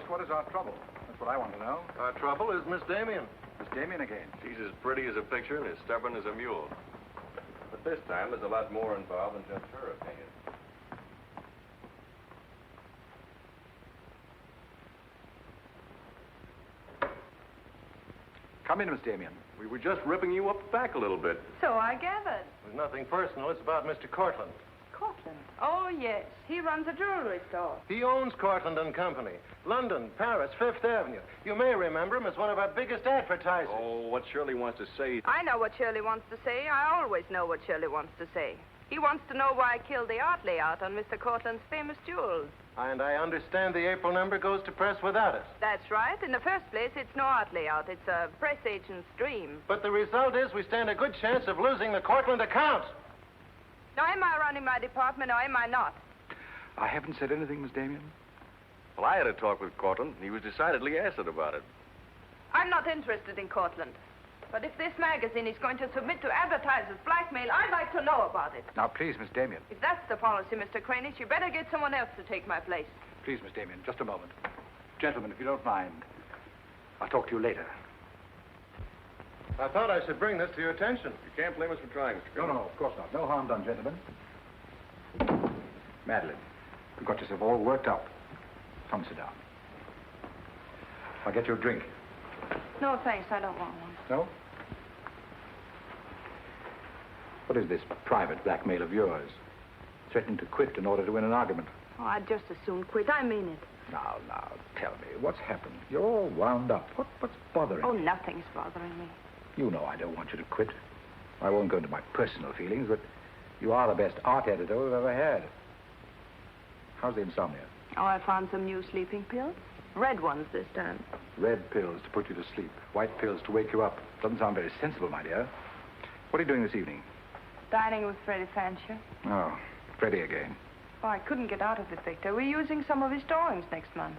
Just what is our trouble? That's what I want to know. Our trouble is Miss Damien. Miss Damien again. She's as pretty as a picture and as stubborn as a mule. But this time, there's a lot more involved than just her opinion. Come in, Miss Damien. We were just ripping you up back a little bit. So I gathered. There's nothing personal. It's about Mr. Courtland. Courtland? Oh, yes. He runs a jewelry store. He owns Courtland and Company. London, Paris, Fifth Avenue. You may remember him as one of our biggest advertisers. Oh, what Shirley wants to say... I know what Shirley wants to say. I always know what Shirley wants to say. He wants to know why I killed the art layout on Mr. Courtland's famous jewels. And I understand the April number goes to press without it. That's right. In the first place, it's no art layout. It's a press agent's dream. But the result is we stand a good chance of losing the Courtland account. Now, am I running my department or am I not? I haven't said anything, Miss Damien. Well, I had a talk with Courtland, and he was decidedly acid about it. I'm not interested in Courtland. But if this magazine is going to submit to advertisers' blackmail, I'd like to know about it. Now, please, Miss Damien. If that's the policy, Mr. Kranich, you better get someone else to take my place. Please, Miss Damien, just a moment. Gentlemen, if you don't mind, I'll talk to you later. I thought I should bring this to your attention. You can't blame us for trying, Mr. No, of course not. No harm done, gentlemen. Madeline, you've got yourself all worked up. Come, sit down. I'll get you a drink. No, thanks. I don't want one. No? What is this private blackmail of yours? Threatening to quit in order to win an argument. Oh, I'd just as soon quit. I mean it. Now, tell me, what's happened? You're all wound up. What's bothering you? Oh, nothing's bothering me. You know I don't want you to quit. I won't go into my personal feelings, but you are the best art editor we've ever had. How's the insomnia? Oh, I found some new sleeping pills. Red ones this time. Red pills to put you to sleep. White pills to wake you up. Doesn't sound very sensible, my dear. What are you doing this evening? Dining with Freddie Fancher. Oh, Freddie again. Oh, I couldn't get out of it, Victor. We're using some of his drawings next month.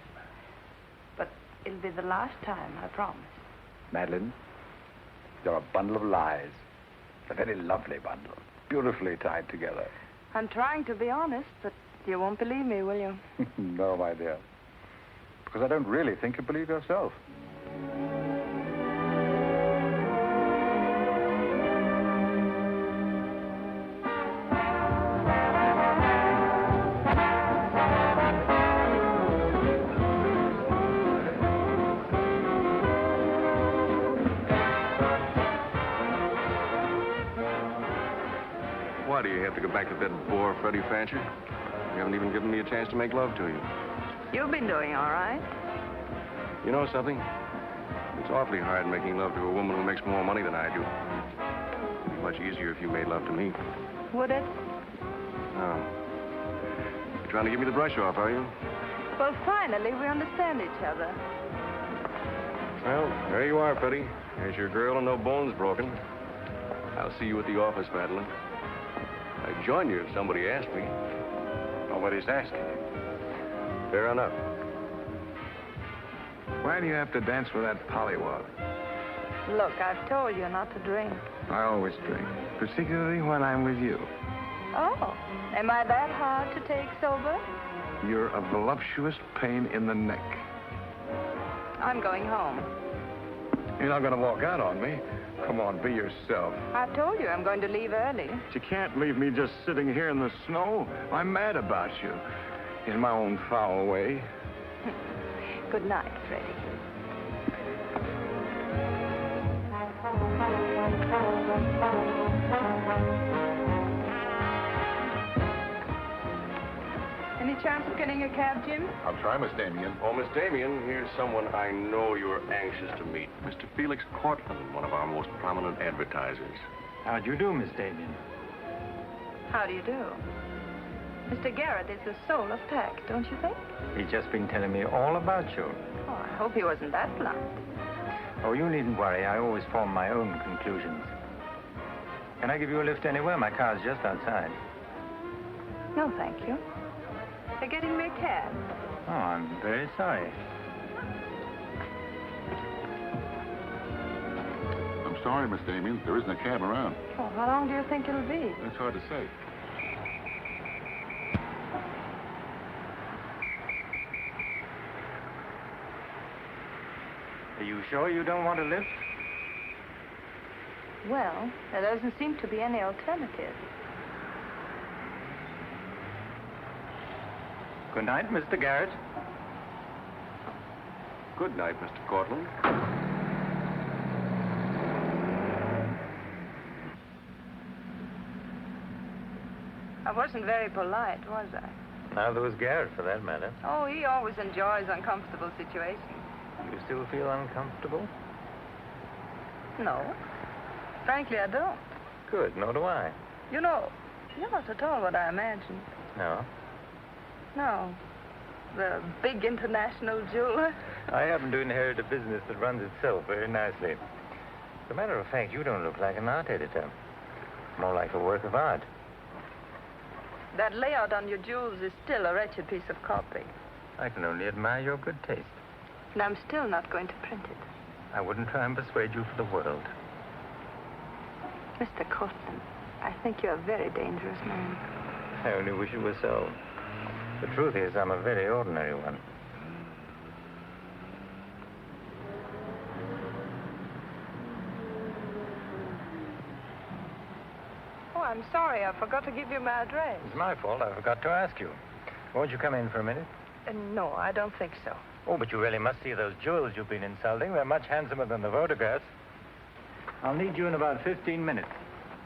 But it'll be the last time, I promise. Madeline, you're a bundle of lies. A very lovely bundle. Beautifully tied together. I'm trying to be honest, but you won't believe me, will you? No, my dear. Because I don't really think you believe yourself. Why do you have to go back to that bore, Freddie Fancher? You haven't even given me a chance to make love to you. You've been doing all right. You know something? It's awfully hard making love to a woman who makes more money than I do. It'd be much easier if you made love to me. Would it? No. You're trying to give me the brush off, are you? Well, finally, we understand each other. Well, there you are, Freddie. There's your girl and no bones broken. I'll see you at the office, Madeline. I'd join you if somebody asked me. Nobody's asking. Fair enough. Why do you have to dance with that pollywog? Look, I've told you not to drink. I always drink, particularly when I'm with you. Oh, am I that hard to take sober? You're a voluptuous pain in the neck. I'm going home. You're not going to walk out on me. Come on, be yourself. I've told you I'm going to leave early. But you can't leave me just sitting here in the snow. I'm mad about you. In my own foul way. Good night, Freddie. Any chance of getting a cab, Jim? I'll try, Miss Damien. Oh, Miss Damien, here's someone I know you're anxious to meet. Mr. Felix Courtland, one of our most prominent advertisers. How do you do, Miss Damien? How do you do? Mr. Garrett is the soul of tact, don't you think? He's just been telling me all about you. Oh, I hope he wasn't that blunt. Oh, you needn't worry. I always form my own conclusions. Can I give you a lift anywhere? My car's just outside. No, thank you. They're getting me a cab. Oh, I'm very sorry. I'm sorry, Miss Damien. There isn't a cab around. Oh, how long do you think it'll be? That's hard to say. Are you sure you don't want a lift? Well, there doesn't seem to be any alternative. Good night, Mr. Garrett. Good night, Mr. Courtland. I wasn't very polite, was I? Neither was Garrett, for that matter. Oh, he always enjoys uncomfortable situations. You still feel uncomfortable? No. Frankly, I don't. Good, nor do I. You know, you're not at all what I imagined. No. No. The big international jeweler. I happen to inherit a business that runs itself very nicely. As a matter of fact, you don't look like an art editor. More like a work of art. That layout on your jewels is still a wretched piece of copy. I can only admire your good taste. And I'm still not going to print it. I wouldn't try and persuade you for the world. Mr. Courtland, I think you're a very dangerous man. I only wish it were so. The truth is, I'm a very ordinary one. Oh, I'm sorry. I forgot to give you my address. It's my fault. I forgot to ask you. Won't you come in for a minute? No, I don't think so. Oh, but you really must see those jewels you've been insulting. They're much handsomer than the photographs. I'll need you in about 15 minutes.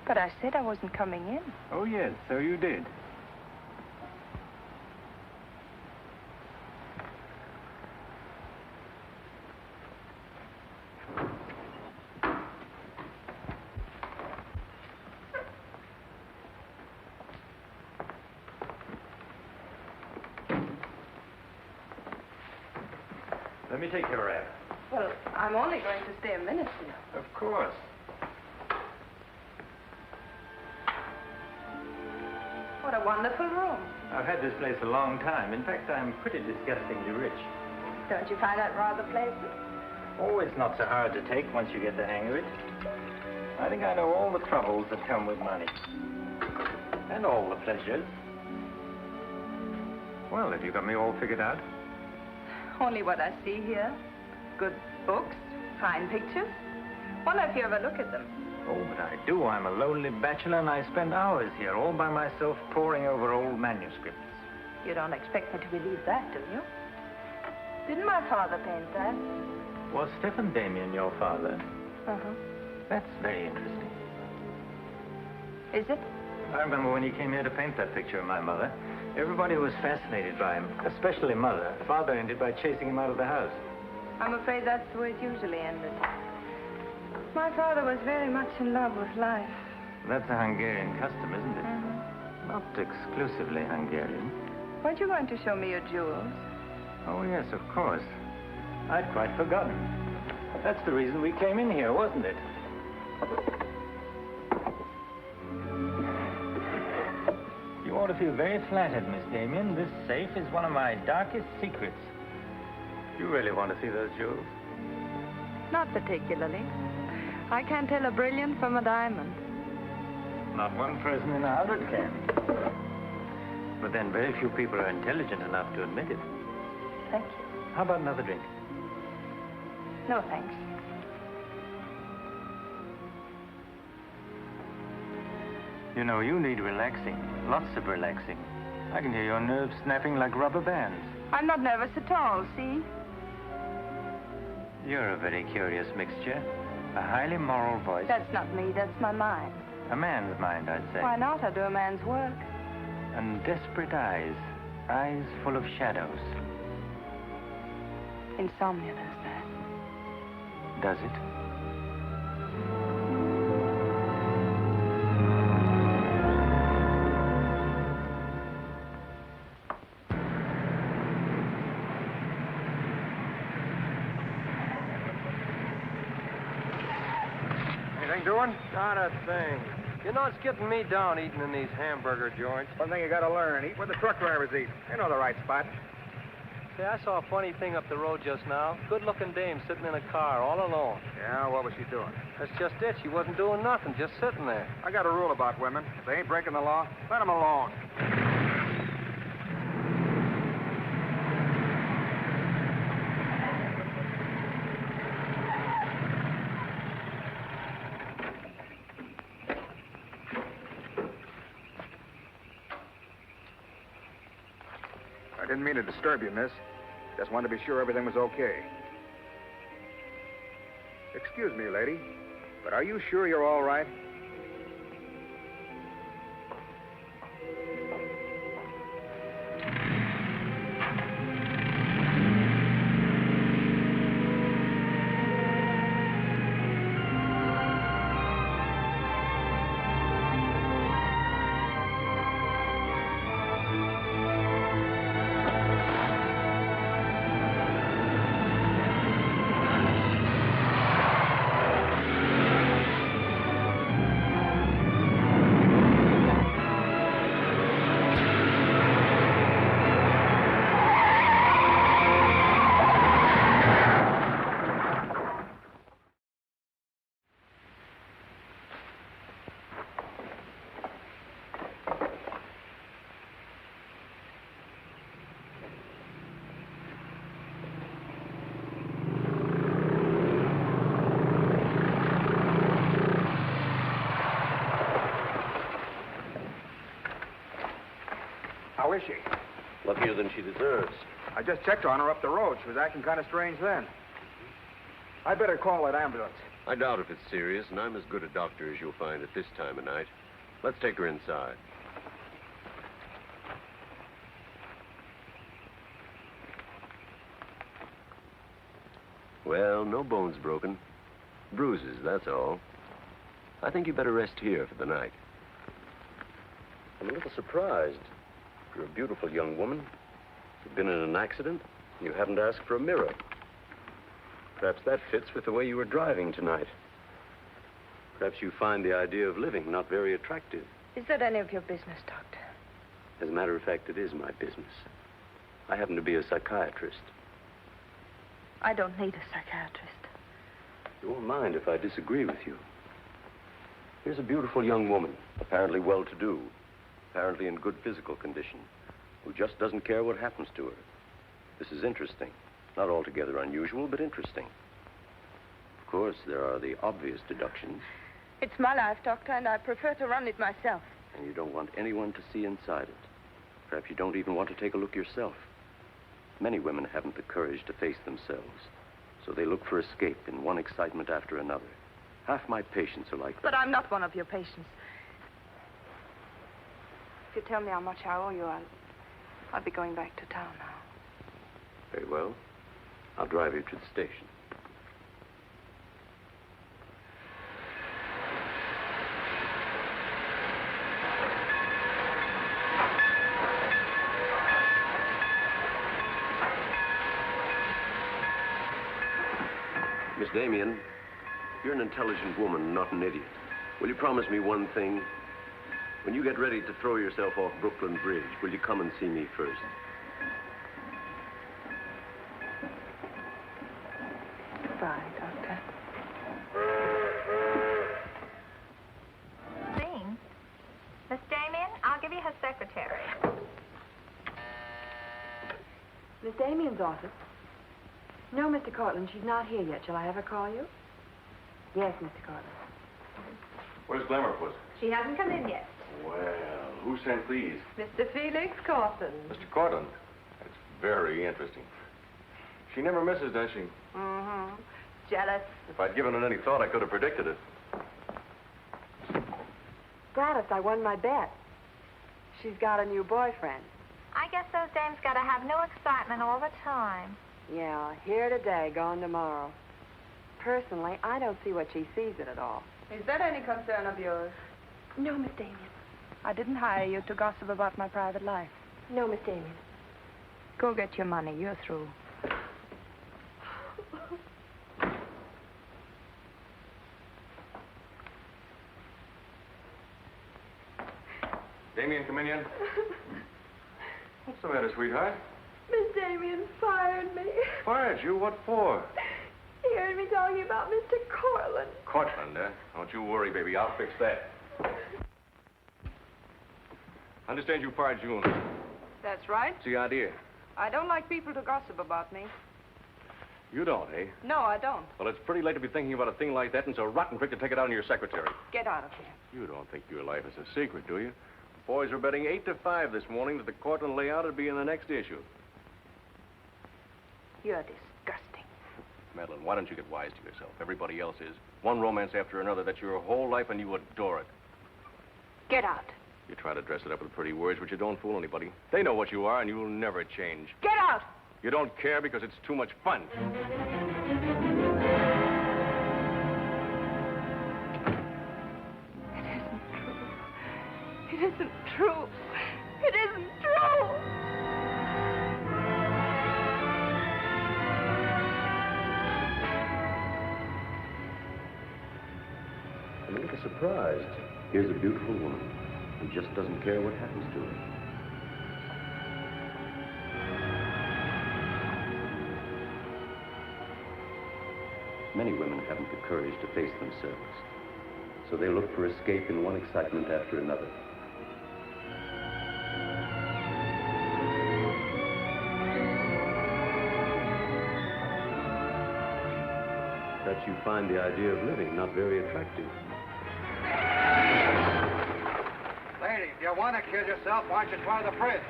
But I said I wasn't coming in. Oh, yes, so you did. Let me take your wrap. Well, I'm only going to stay a minute, you know. Of course. What a wonderful room. I've had this place a long time. In fact, I'm pretty disgustingly rich. Don't you find that rather pleasant? Oh, it's not so hard to take once you get the hang of it. I think I know all the troubles that come with money. And all the pleasures. Well, have you got me all figured out? Only what I see here. Good books, fine pictures. Wonder if you ever look at them. Oh, but I do. I'm a lonely bachelor, and I spend hours here all by myself poring over old manuscripts. You don't expect me to believe that, do you? Didn't my father paint that? Was Stephen Damien your father? Uh-huh. That's very interesting. Is it? I remember when he came here to paint that picture of my mother. Everybody was fascinated by him, especially Mother. Father ended by chasing him out of the house. I'm afraid that's the way it usually ended. My father was very much in love with life. That's a Hungarian custom, isn't it? Not exclusively Hungarian. Weren't you going to show me your jewels? Oh, yes, of course. I'd quite forgotten. That's the reason we came in here, wasn't it? You ought to feel very flattered, Miss Damien. This safe is one of my darkest secrets. You really want to see those jewels? Not particularly. I can't tell a brilliant from a diamond. Not one person in 100 can. But then very few people are intelligent enough to admit it. Thank you. How about another drink? No, thanks. You know, you need relaxing. Lots of relaxing. I can hear your nerves snapping like rubber bands. I'm not nervous at all, see? You're a very curious mixture. A highly moral voice. That's not me, that's my mind. A man's mind, I'd say. Why not? I do a man's work. And desperate eyes. Eyes full of shadows. Insomnia does that. Does it? Anything doing? Not a thing. You know, it's getting me down eating in these hamburger joints. One thing you gotta learn, eat where the truck drivers eat. They know the right spot. Say, I saw a funny thing up the road just now. Good-looking dame sitting in a car all alone. Yeah, what was she doing? That's just it. She wasn't doing nothing, just sitting there. I got a rule about women. If they ain't breaking the law, let them alone. Didn't mean to disturb you, miss. Just wanted to be sure everything was okay. Excuse me, lady, but are you sure you're all right? How is she? Luckier than she deserves. I just checked on her up the road. She was acting kind of strange then. I'd better call that ambulance. I doubt if it's serious, and I'm as good a doctor as you'll find at this time of night. Let's take her inside. Well, no bones broken. Bruises, that's all. I think you better rest here for the night. I'm a little surprised. You're a beautiful young woman. You've been in an accident. You haven't asked for a mirror. Perhaps that fits with the way you were driving tonight. Perhaps you find the idea of living not very attractive. Is that any of your business, Doctor? As a matter of fact, it is my business. I happen to be a psychiatrist. I don't need a psychiatrist. You won't mind if I disagree with you. Here's a beautiful young woman, apparently well-to-do, apparently in good physical condition, who just doesn't care what happens to her. This is interesting. Not altogether unusual, but interesting. Of course, there are the obvious deductions. It's my life, Doctor, and I prefer to run it myself. And you don't want anyone to see inside it. Perhaps you don't even want to take a look yourself. Many women haven't the courage to face themselves, so they look for escape in one excitement after another. Half my patients are like that. But I'm not one of your patients. If you tell me how much I owe you, I'll be going back to town now. Very well. I'll drive you to the station. Miss Damien, you're an intelligent woman, not an idiot. Will you promise me one thing? When you get ready to throw yourself off Brooklyn Bridge, will you come and see me first? Goodbye, Doctor. Dean, Miss Damien, I'll give you her secretary. Miss Damien's office? No, Mr. Courtland, she's not here yet. Shall I have her call you? Yes, Mr. Courtland. Where's Glamour, Puss? She hasn't come in yet. Well, who sent these? Mr. Felix Courtland. Mr. Courtland. That's very interesting. She never misses, does she? Mm-hmm. Jealous. If I'd given it any thought, I could have predicted it. Gladys, I won my bet. She's got a new boyfriend. I guess those dames gotta have no excitement all the time. Yeah, here today, gone tomorrow. Personally, I don't see what she sees in it all. Is that any concern of yours? No, Miss Damien. I didn't hire you to gossip about my private life. No, Miss Damien. Go get your money. You're through. Damien, come in yet? What's the matter, sweetheart? Miss Damien fired me. Fired you? What for? He heard me talking about Mr. Courtland. Courtland, eh? Don't you worry, baby. I'll fix that. Understand you fired June. That's right. What's the idea? I don't like people to gossip about me. You don't, eh? No, I don't. Well, it's pretty late to be thinking about a thing like that, and so rotten quick to take it out on your secretary. Get out of here. You don't think your life is a secret, do you? Boys were betting 8 to 5 this morning that the Courtland layout would be in the next issue. You're disgusting. Madeline, why don't you get wise to yourself? Everybody else is. One romance after another, that's your whole life, and you adore it. Get out. You try to dress it up with pretty words, but you don't fool anybody. They know what you are, and you'll never change. Get out! You don't care because it's too much fun. It isn't true. It isn't true. I'm a little surprised. Here's a beautiful woman who just doesn't care what happens to her. Many women haven't the courage to face themselves, so they look for escape in one excitement after another. Perhaps you find the idea of living not very attractive. Lady, if you want to kill yourself, why don't you try the fridge?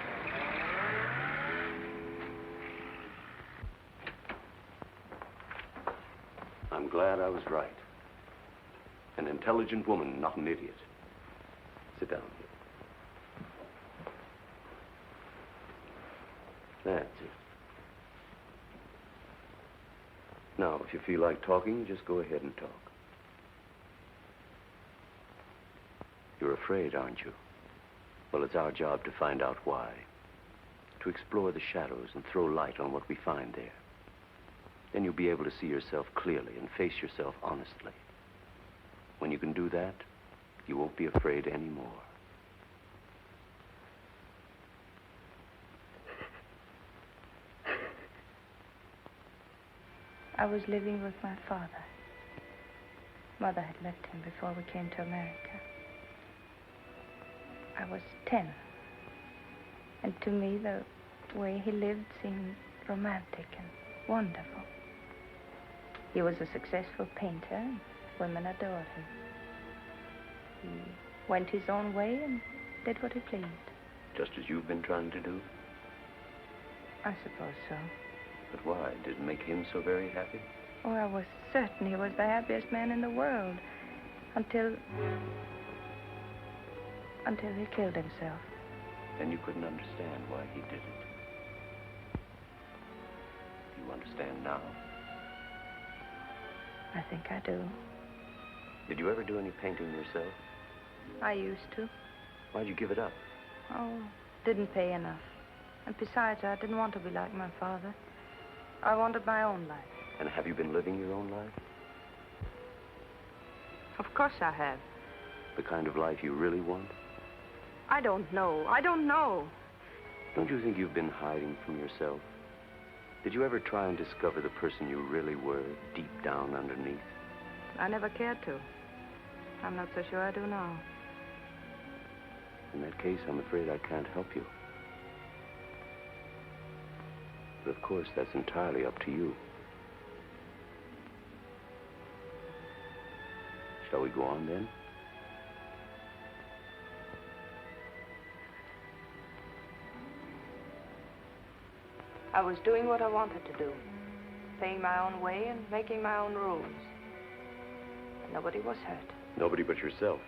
I'm glad I was right. An intelligent woman, not an idiot. Sit down. That's it. Now, if you feel like talking, just go ahead and talk. You're afraid, aren't you? Well, it's our job to find out why. To explore the shadows and throw light on what we find there. Then you'll be able to see yourself clearly and face yourself honestly. When you can do that, you won't be afraid anymore. I was living with my father. Mother had left him before we came to America. I was 10. And to me, the way he lived seemed romantic and wonderful. He was a successful painter, and women adored him. He went his own way and did what he pleased. Just as you've been trying to do? I suppose so. But why? Did it make him so very happy? Oh, I was certain he was the happiest man in the world. Until he killed himself. Then you couldn't understand why he did it. You understand now? I think I do. Did you ever do any painting yourself? I used to. Why'd you give it up? Oh, didn't pay enough. And besides, I didn't want to be like my father. I wanted my own life. And have you been living your own life? Of course I have. The kind of life you really want? I don't know. I don't know. Don't you think you've been hiding from yourself? Did you ever try and discover the person you really were, deep down underneath? I never cared to. I'm not so sure I do now. In that case, I'm afraid I can't help you. But of course, that's entirely up to you. Shall we go on then? I was doing what I wanted to do. Paying my own way and making my own rules. And nobody was hurt. Nobody but yourself.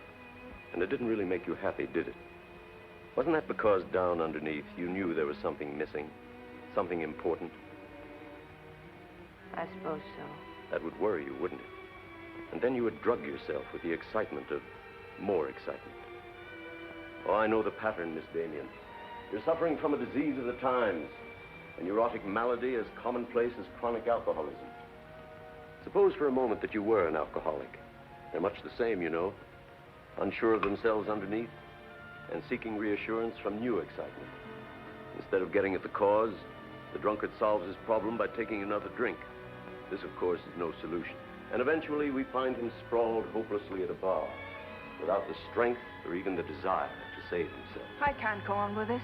And it didn't really make you happy, did it? Wasn't that because down underneath you knew there was something missing? Something important? I suppose so. That would worry you, wouldn't it? And then you would drug yourself with the excitement of more excitement. Oh, I know the pattern, Miss Damien. You're suffering from a disease of the times. A neurotic malady as commonplace as chronic alcoholism. Suppose for a moment that you were an alcoholic. They're much the same, you know. Unsure of themselves underneath and seeking reassurance from new excitement. Instead of getting at the cause, the drunkard solves his problem by taking another drink. This, of course, is no solution. And eventually we find him sprawled hopelessly at a bar, without the strength or even the desire to save himself. I can't go on with this.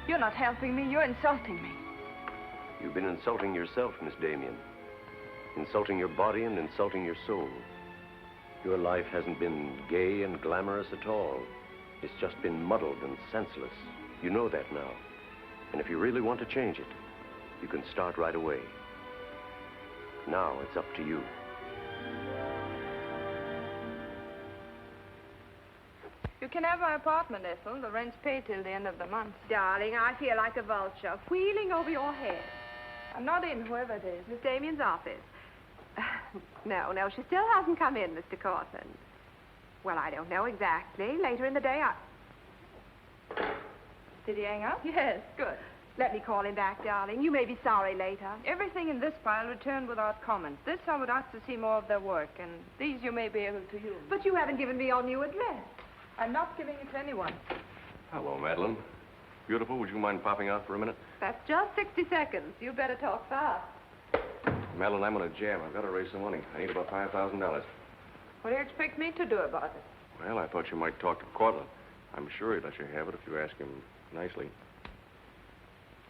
You're not helping me. You're insulting me. You've been insulting yourself, Miss Damien. Insulting your body and insulting your soul. Your life hasn't been gay and glamorous at all. It's just been muddled and senseless. You know that now. And if you really want to change it, you can start right away. Now it's up to you. You can have my apartment, Ethel. The rent's paid till the end of the month. Darling, I feel like a vulture wheeling over your head. I'm not in, whoever it is. Miss Damien's office. No, she still hasn't come in, Mr. Courtland. Well, I don't know exactly. Later in the day, Did he hang up? Yes. Good. Let me call him back, darling. You may be sorry later. Everything in this file returned without comment. This I would ask to see more of their work, and these you may be able to use. But you haven't given me your new address. I'm not giving it to anyone. Hello, Madeline. Beautiful, would you mind popping out for a minute? That's just 60 seconds. You better talk fast. Madeline, I'm on a jam. I've got to raise some money. I need about $5,000. What do you expect me to do about it? Well, I thought you might talk to Courtland. I'm sure he'd let you have it if you ask him nicely.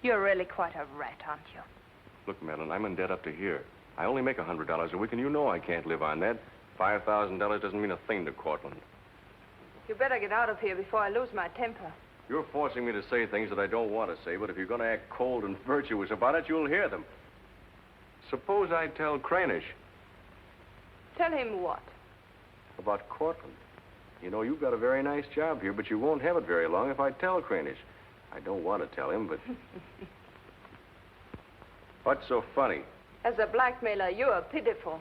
You're really quite a rat, aren't you? Look, Madeline, I'm in debt up to here. I only make $100 a week, and you know I can't live on that. $5,000 doesn't mean a thing to Courtland. You better get out of here before I lose my temper. You're forcing me to say things that I don't want to say, but if you're going to act cold and virtuous about it, you'll hear them. Suppose I tell Cranish. Tell him what? About Courtland. You know, you've got a very nice job here, but you won't have it very long if I tell Cranish. I don't want to tell him, but... What's so funny? As a blackmailer, you are pitiful.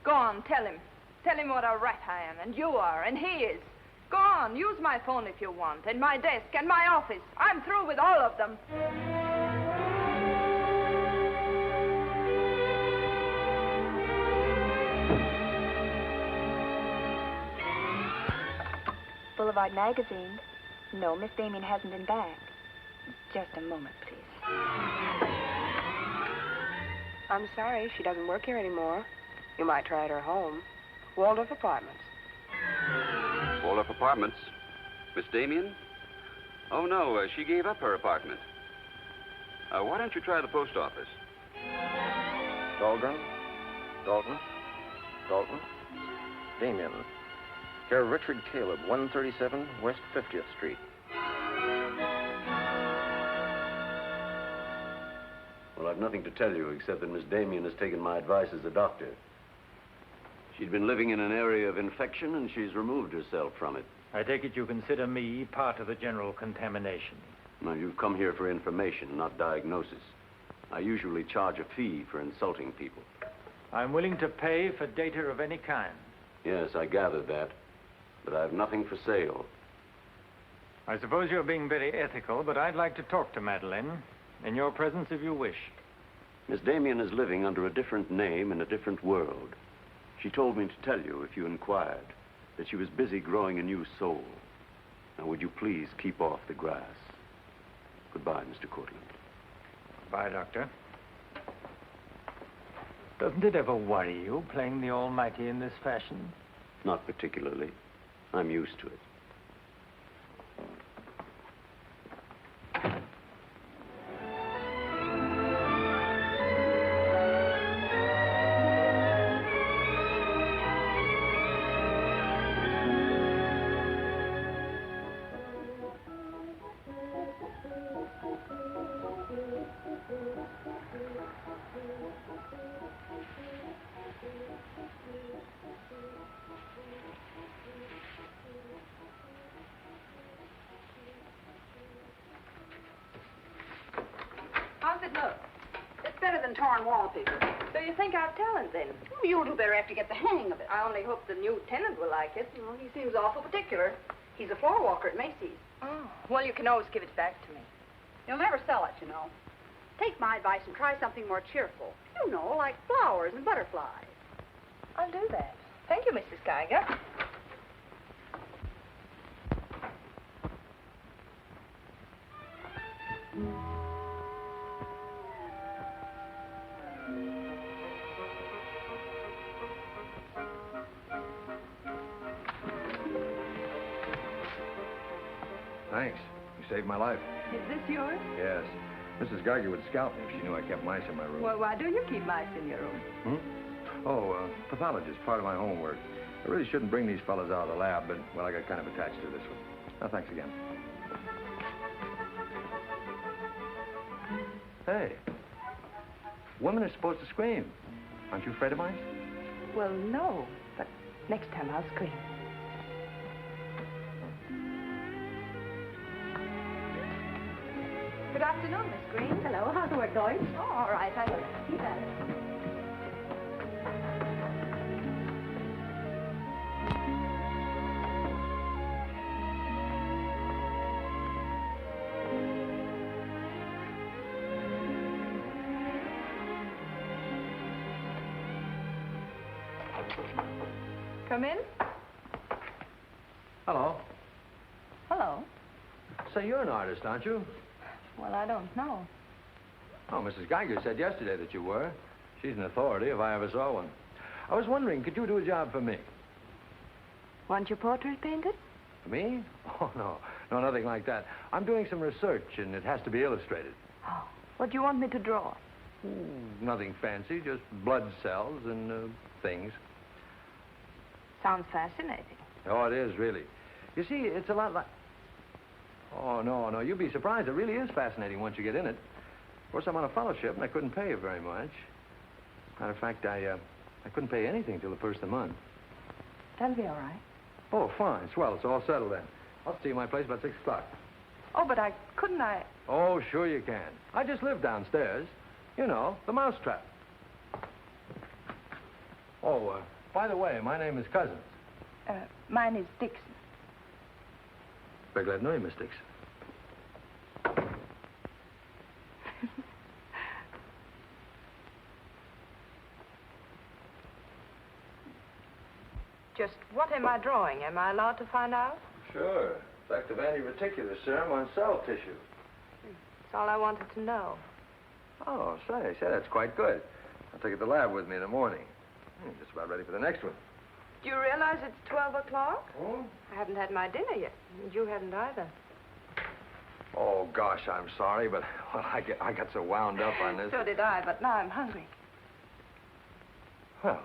Go on, tell him. Tell him what a rat I am, and you are, and he is. Go on, use my phone if you want, and my desk, and my office. I'm through with all of them. Boulevard Magazine. No, Miss Damien hasn't been back. Just a moment, please. I'm sorry, she doesn't work here anymore. You might try at her home. Waldorf Apartments. Waldorf Apartments? Miss Damien? Oh, no, she gave up her apartment. Why don't you try the post office? Dahlgren? Dalton? Damien. Care of Richard Caleb, 137 West 50th Street. Well, I've nothing to tell you except that Miss Damien has taken my advice as a doctor. She'd been living in an area of infection, and she's removed herself from it. I take it you consider me part of the general contamination. Now, you've come here for information, not diagnosis. I usually charge a fee for insulting people. I'm willing to pay for data of any kind. Yes, I gathered that. But I have nothing for sale. I suppose you're being very ethical, but I'd like to talk to Madeline. In your presence, if you wish. Miss Damien is living under a different name in a different world. She told me to tell you, if you inquired, that she was busy growing a new soul. Now, would you please keep off the grass? Goodbye, Mr. Courtland. Bye, Doctor. Doesn't it ever worry you, playing the almighty in this fashion? Not particularly. I'm used to it. How's it look? It's better than torn wallpaper. So you think I've talent, then? You'll do better after you get the hang of it. I only hope the new tenant will like it. Well, he seems awful particular. He's a floor walker at Macy's. Oh, well, you can always give it back to me. You'll never sell it, you know. Take my advice and try something more cheerful. You know, like flowers and butterflies. I'll do that. Thank you, Mrs. Geiger. Thanks. You saved my life. Is this yours? Yes. Mrs. Geiger would scalp me if she knew I kept mice in my room. Well, why do you keep mice in your room? Pathologist, part of my homework. I really shouldn't bring these fellas out of the lab, but, well, I got kind of attached to this one. Oh, thanks again. Hey, women are supposed to scream. Aren't you afraid of mice? Well, no, but next time I'll scream. Good afternoon, Miss Green. Hello, how's the work going? Oh, all right. You bet. Come in. Hello. Hello. So you're an artist, aren't you? Well, I don't know. Oh, Mrs. Geiger said yesterday that you were. She's an authority if I ever saw one. I was wondering, could you do a job for me? Want your portrait painted? For me? Oh, no. No, nothing like that. I'm doing some research, and it has to be illustrated. Oh, what do you want me to draw? Nothing fancy, just blood cells and things. Sounds fascinating. Oh, it is, really. You see, it's a lot like... Oh, no, you'd be surprised. It really is fascinating once you get in it. Of course, I'm on a fellowship, and I couldn't pay you very much. Matter of fact, I couldn't pay anything till the first of the month. That'll be all right. Oh, fine. Swell. It's all settled then. I'll see you at my place about 6 o'clock. Oh, but couldn't I... Oh, sure you can. I just live downstairs. You know, the mousetrap. Oh, by the way, my name is Cousins. Mine is Dixon. Very glad to know you, Miss Dixon. Just what am I drawing? Am I allowed to find out? Sure. Effect of anti-reticular serum on cell tissue. That's all I wanted to know. Oh, say, that's quite good. I'll take it to the lab with me in the morning. Just about ready for the next one. Do you realize it's 12 o'clock? Oh? I haven't had my dinner yet. And you hadn't either. Oh, gosh, I'm sorry, but well, I got so wound up on this. So did I, but now I'm hungry. Well,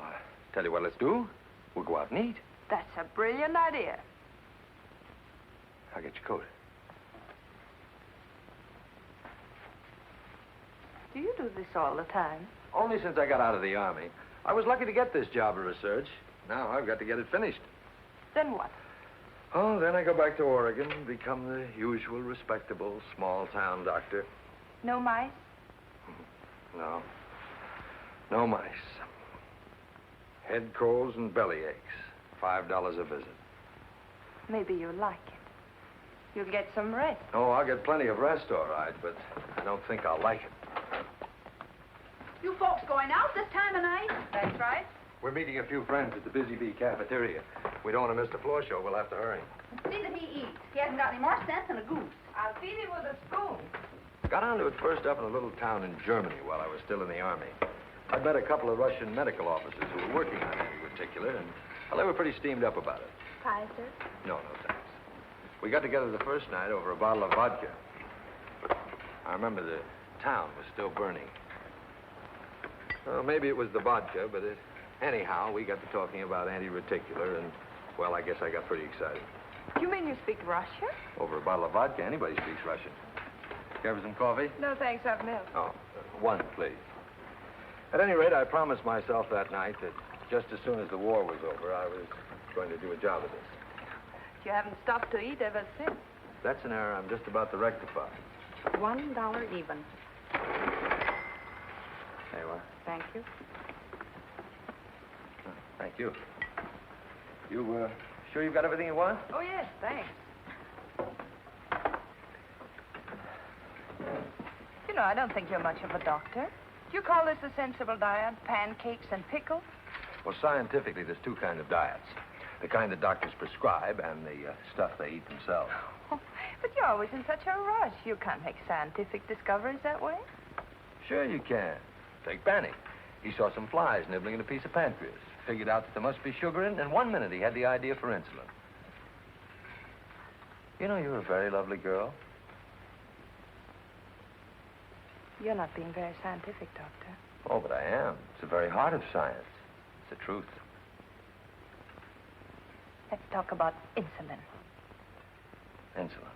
tell you what let's do. We'll go out and eat. That's a brilliant idea. I'll get your coat. Do you do this all the time? Only since I got out of the Army. I was lucky to get this job of research. Now I've got to get it finished. Then what? Oh, then I go back to Oregon and become the usual respectable small-town doctor. No mice? No. No mice. Head colds and belly aches. $5 a visit. Maybe you'll like it. You'll get some rest. Oh, I'll get plenty of rest, all right, but I don't think I'll like it. You folks going out this time of night? That's right. We're meeting a few friends at the Busy Bee cafeteria. We don't want to miss the floor show. We'll have to hurry. See that he eats. He hasn't got any more sense than a goose. I'll feed him with a spoon. Got onto it first up in a little town in Germany while I was still in the Army. I met a couple of Russian medical officers who were working on anti-reticular, and well, they were pretty steamed up about it. Pie, sir? No, thanks. We got together the first night over a bottle of vodka. I remember the town was still burning. Well, maybe it was the vodka, but anyhow, we got to talking about anti-reticular, and, well, I guess I got pretty excited. You mean you speak Russian? Over a bottle of vodka, anybody speaks Russian. Care for some coffee? No, thanks. I've milk. Oh, one, please. At any rate, I promised myself that night that just as soon as the war was over, I was going to do a job of this. You haven't stopped to eat ever since. That's an error I'm just about to rectify. $1 even. There you are. Thank you. Oh, thank you. You, sure you've got everything you want? Oh, yes, thanks. You know, I don't think you're much of a doctor. Do you call this a sensible diet? Pancakes and pickles? Well, scientifically, there's two kinds of diets. The kind that doctors prescribe and the stuff they eat themselves. Oh, but you're always in such a rush. You can't make scientific discoveries that way. Sure you can. Take Banny. He saw some flies nibbling at a piece of pancreas. Figured out that there must be sugar in it, and 1 minute he had the idea for insulin. You know, you're a very lovely girl. You're not being very scientific, Doctor. Oh, but I am. It's the very heart of science. It's the truth. Let's talk about insulin. Insulin.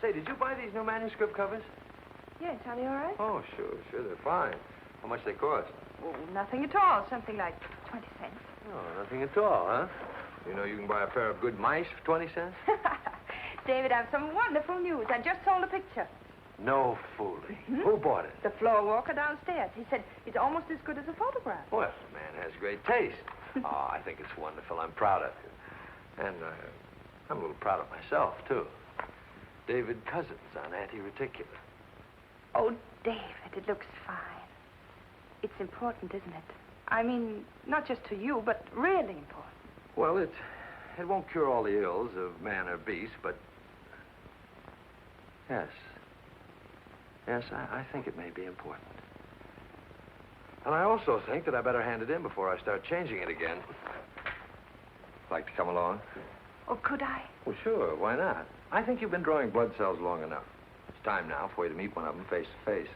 Say, did you buy these new manuscript covers? Yes, are they all right? Oh, sure, they're fine. How much they cost? Well, nothing at all. Something like 20 cents. Oh, nothing at all, huh? You know you can buy a pair of good mice for 20 cents? David, I have some wonderful news. I just sold a picture. No fooling. Who bought it? The floor walker downstairs. He said it's almost as good as a photograph. Well, the man has great taste. Oh, I think it's wonderful. I'm proud of you. And I'm a little proud of myself, too. David Cousins on anti-reticular. Oh, David, it looks fine. It's important, isn't it? I mean, not just to you, but really important. Well, it won't cure all the ills of man or beast, but... Yes. Yes, I think it may be important. And I also think that I better hand it in before I start changing it again. Like to come along? Oh, could I? Well, sure. Why not? I think you've been drawing blood cells long enough. It's time now for you to meet one of them face to face.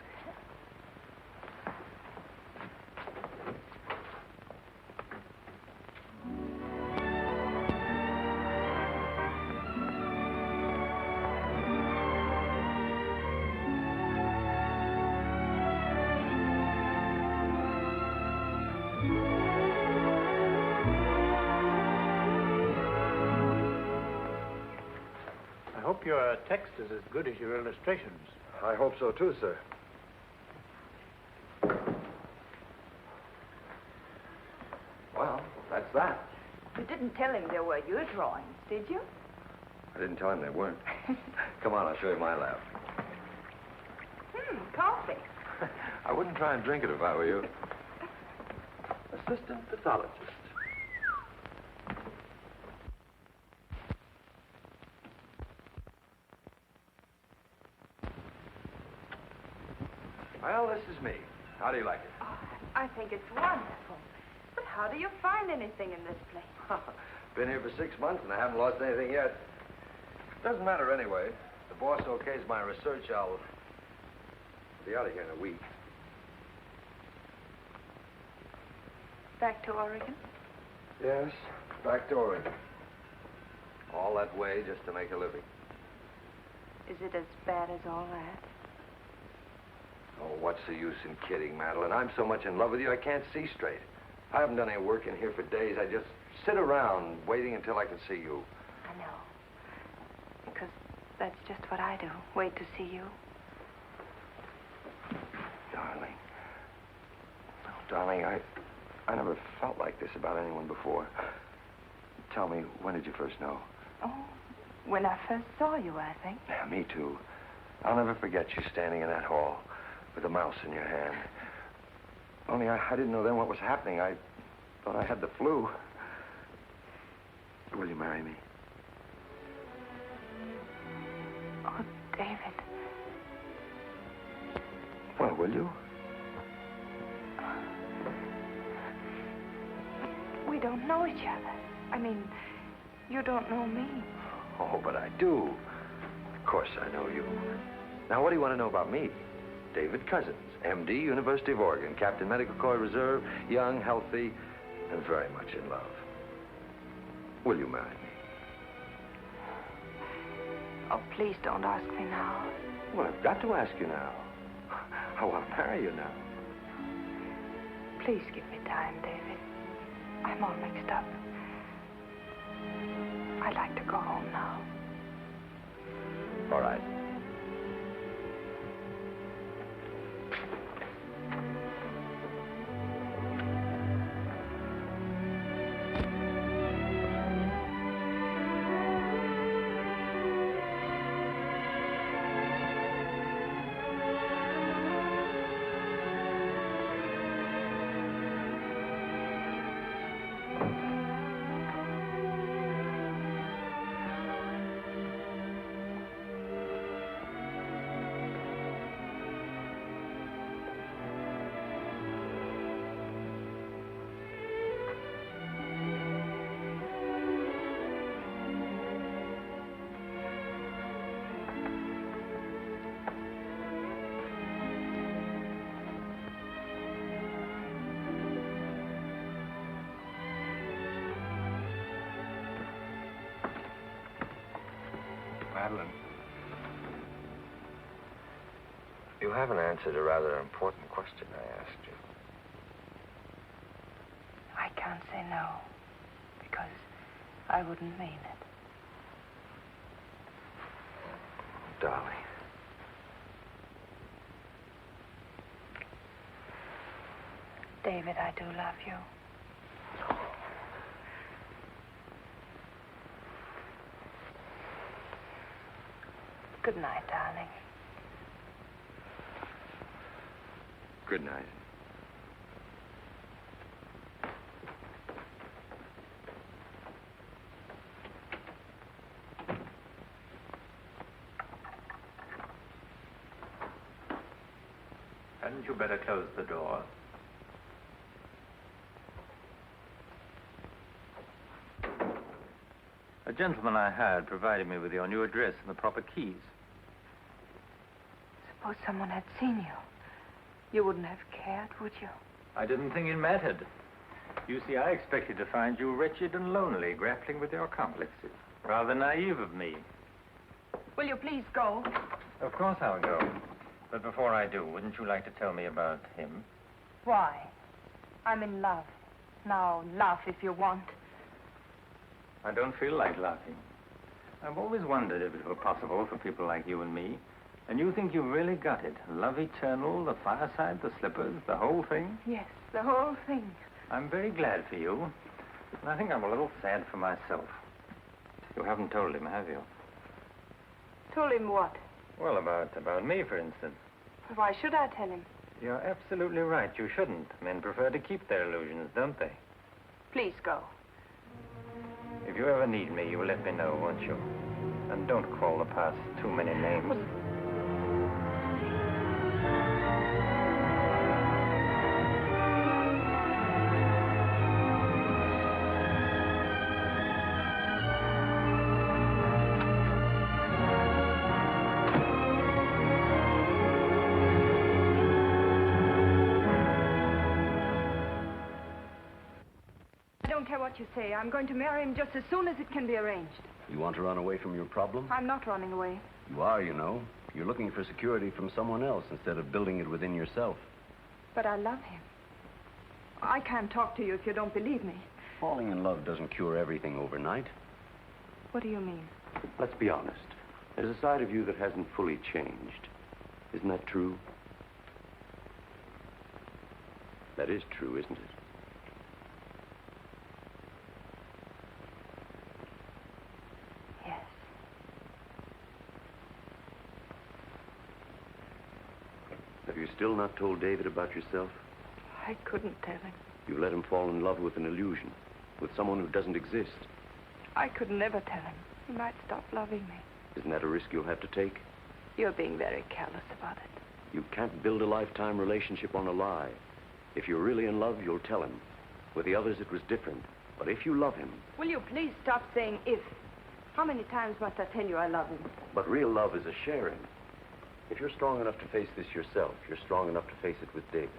I hope your text is as good as your illustrations. I hope so, too, sir. Well, that's that. You didn't tell him they were your drawings, did you? I didn't tell him they weren't. Come on, I'll show you my lab. Coffee. I wouldn't try and drink it if I were you. Assistant pathologist. Well, this is me. How do you like it? Oh, I think it's wonderful. But how do you find anything in this place? Been here for 6 months and I haven't lost anything yet. Doesn't matter anyway. If the boss okays my research, I'll be out of here in a week. Back to Oregon? Yes, back to Oregon. All that way just to make a living. Is it as bad as all that? Oh, what's the use in kidding, Madeline? I'm so much in love with you, I can't see straight. I haven't done any work in here for days. I just sit around waiting until I can see you. I know. Because that's just what I do. Wait to see you. Darling. Oh, darling, I never felt like this about anyone before. Tell me, when did you first know? Oh, when I first saw you, I think. Yeah, me too. I'll never forget you standing in that hall with a mouse in your hand. Only I didn't know then what was happening. I thought I had the flu. Will you marry me? Oh, David. Well, will you? We don't know each other. I mean, you don't know me. Oh, but I do. Of course I know you. Now, what do you want to know about me? David Cousins, M.D., University of Oregon, Captain Medical Corps Reserve, young, healthy, and very much in love. Will you marry me? Oh, please don't ask me now. Well, I've got to ask you now. I want to marry you now. Please give me time, David. I'm all mixed up. I'd like to go home now. All right. Madeline, You haven't answered a rather important question I asked you. I can't say no, because I wouldn't mean it. Darling. David, I do love you. Good night, darling. Good night. Hadn't you better close the door? A gentleman I hired provided me with your new address and the proper keys. Suppose someone had seen you. You wouldn't have cared, would you? I didn't think it mattered. You see, I expected to find you wretched and lonely, grappling with your complexes. Rather naive of me. Will you please go? Of course I'll go. But before I do, wouldn't you like to tell me about him? Why? I'm in love. Now, laugh if you want. I don't feel like laughing. I've always wondered if it were possible for people like you and me. And you think you've really got it? Love eternal, the fireside, the slippers, the whole thing? Yes, the whole thing. I'm very glad for you. And I think I'm a little sad for myself. You haven't told him, have you? Told him what? Well, about me, for instance. Why should I tell him? You're absolutely right. You shouldn't. Men prefer to keep their illusions, don't they? Please go. If you ever need me, you'll let me know, won't you? And don't call the past too many names. You say. I'm going to marry him just as soon as it can be arranged. You want to run away from your problem? I'm not running away. You are, you know. You're looking for security from someone else instead of building it within yourself. But I love him. I can't talk to you if you don't believe me. Falling in love doesn't cure everything overnight. What do you mean? Let's be honest. There's a side of you that hasn't fully changed. Isn't that true? That is true, isn't it? Have you still not told David about yourself? I couldn't tell him. You let him fall in love with an illusion, with someone who doesn't exist. I could never tell him. He might stop loving me. Isn't that a risk you'll have to take? You're being very careless about it. You can't build a lifetime relationship on a lie. If you're really in love, you'll tell him. With the others, it was different. But if you love him... Will you please stop saying if? How many times must I tell you I love him? But real love is a sharing. If you're strong enough to face this yourself, you're strong enough to face it with David.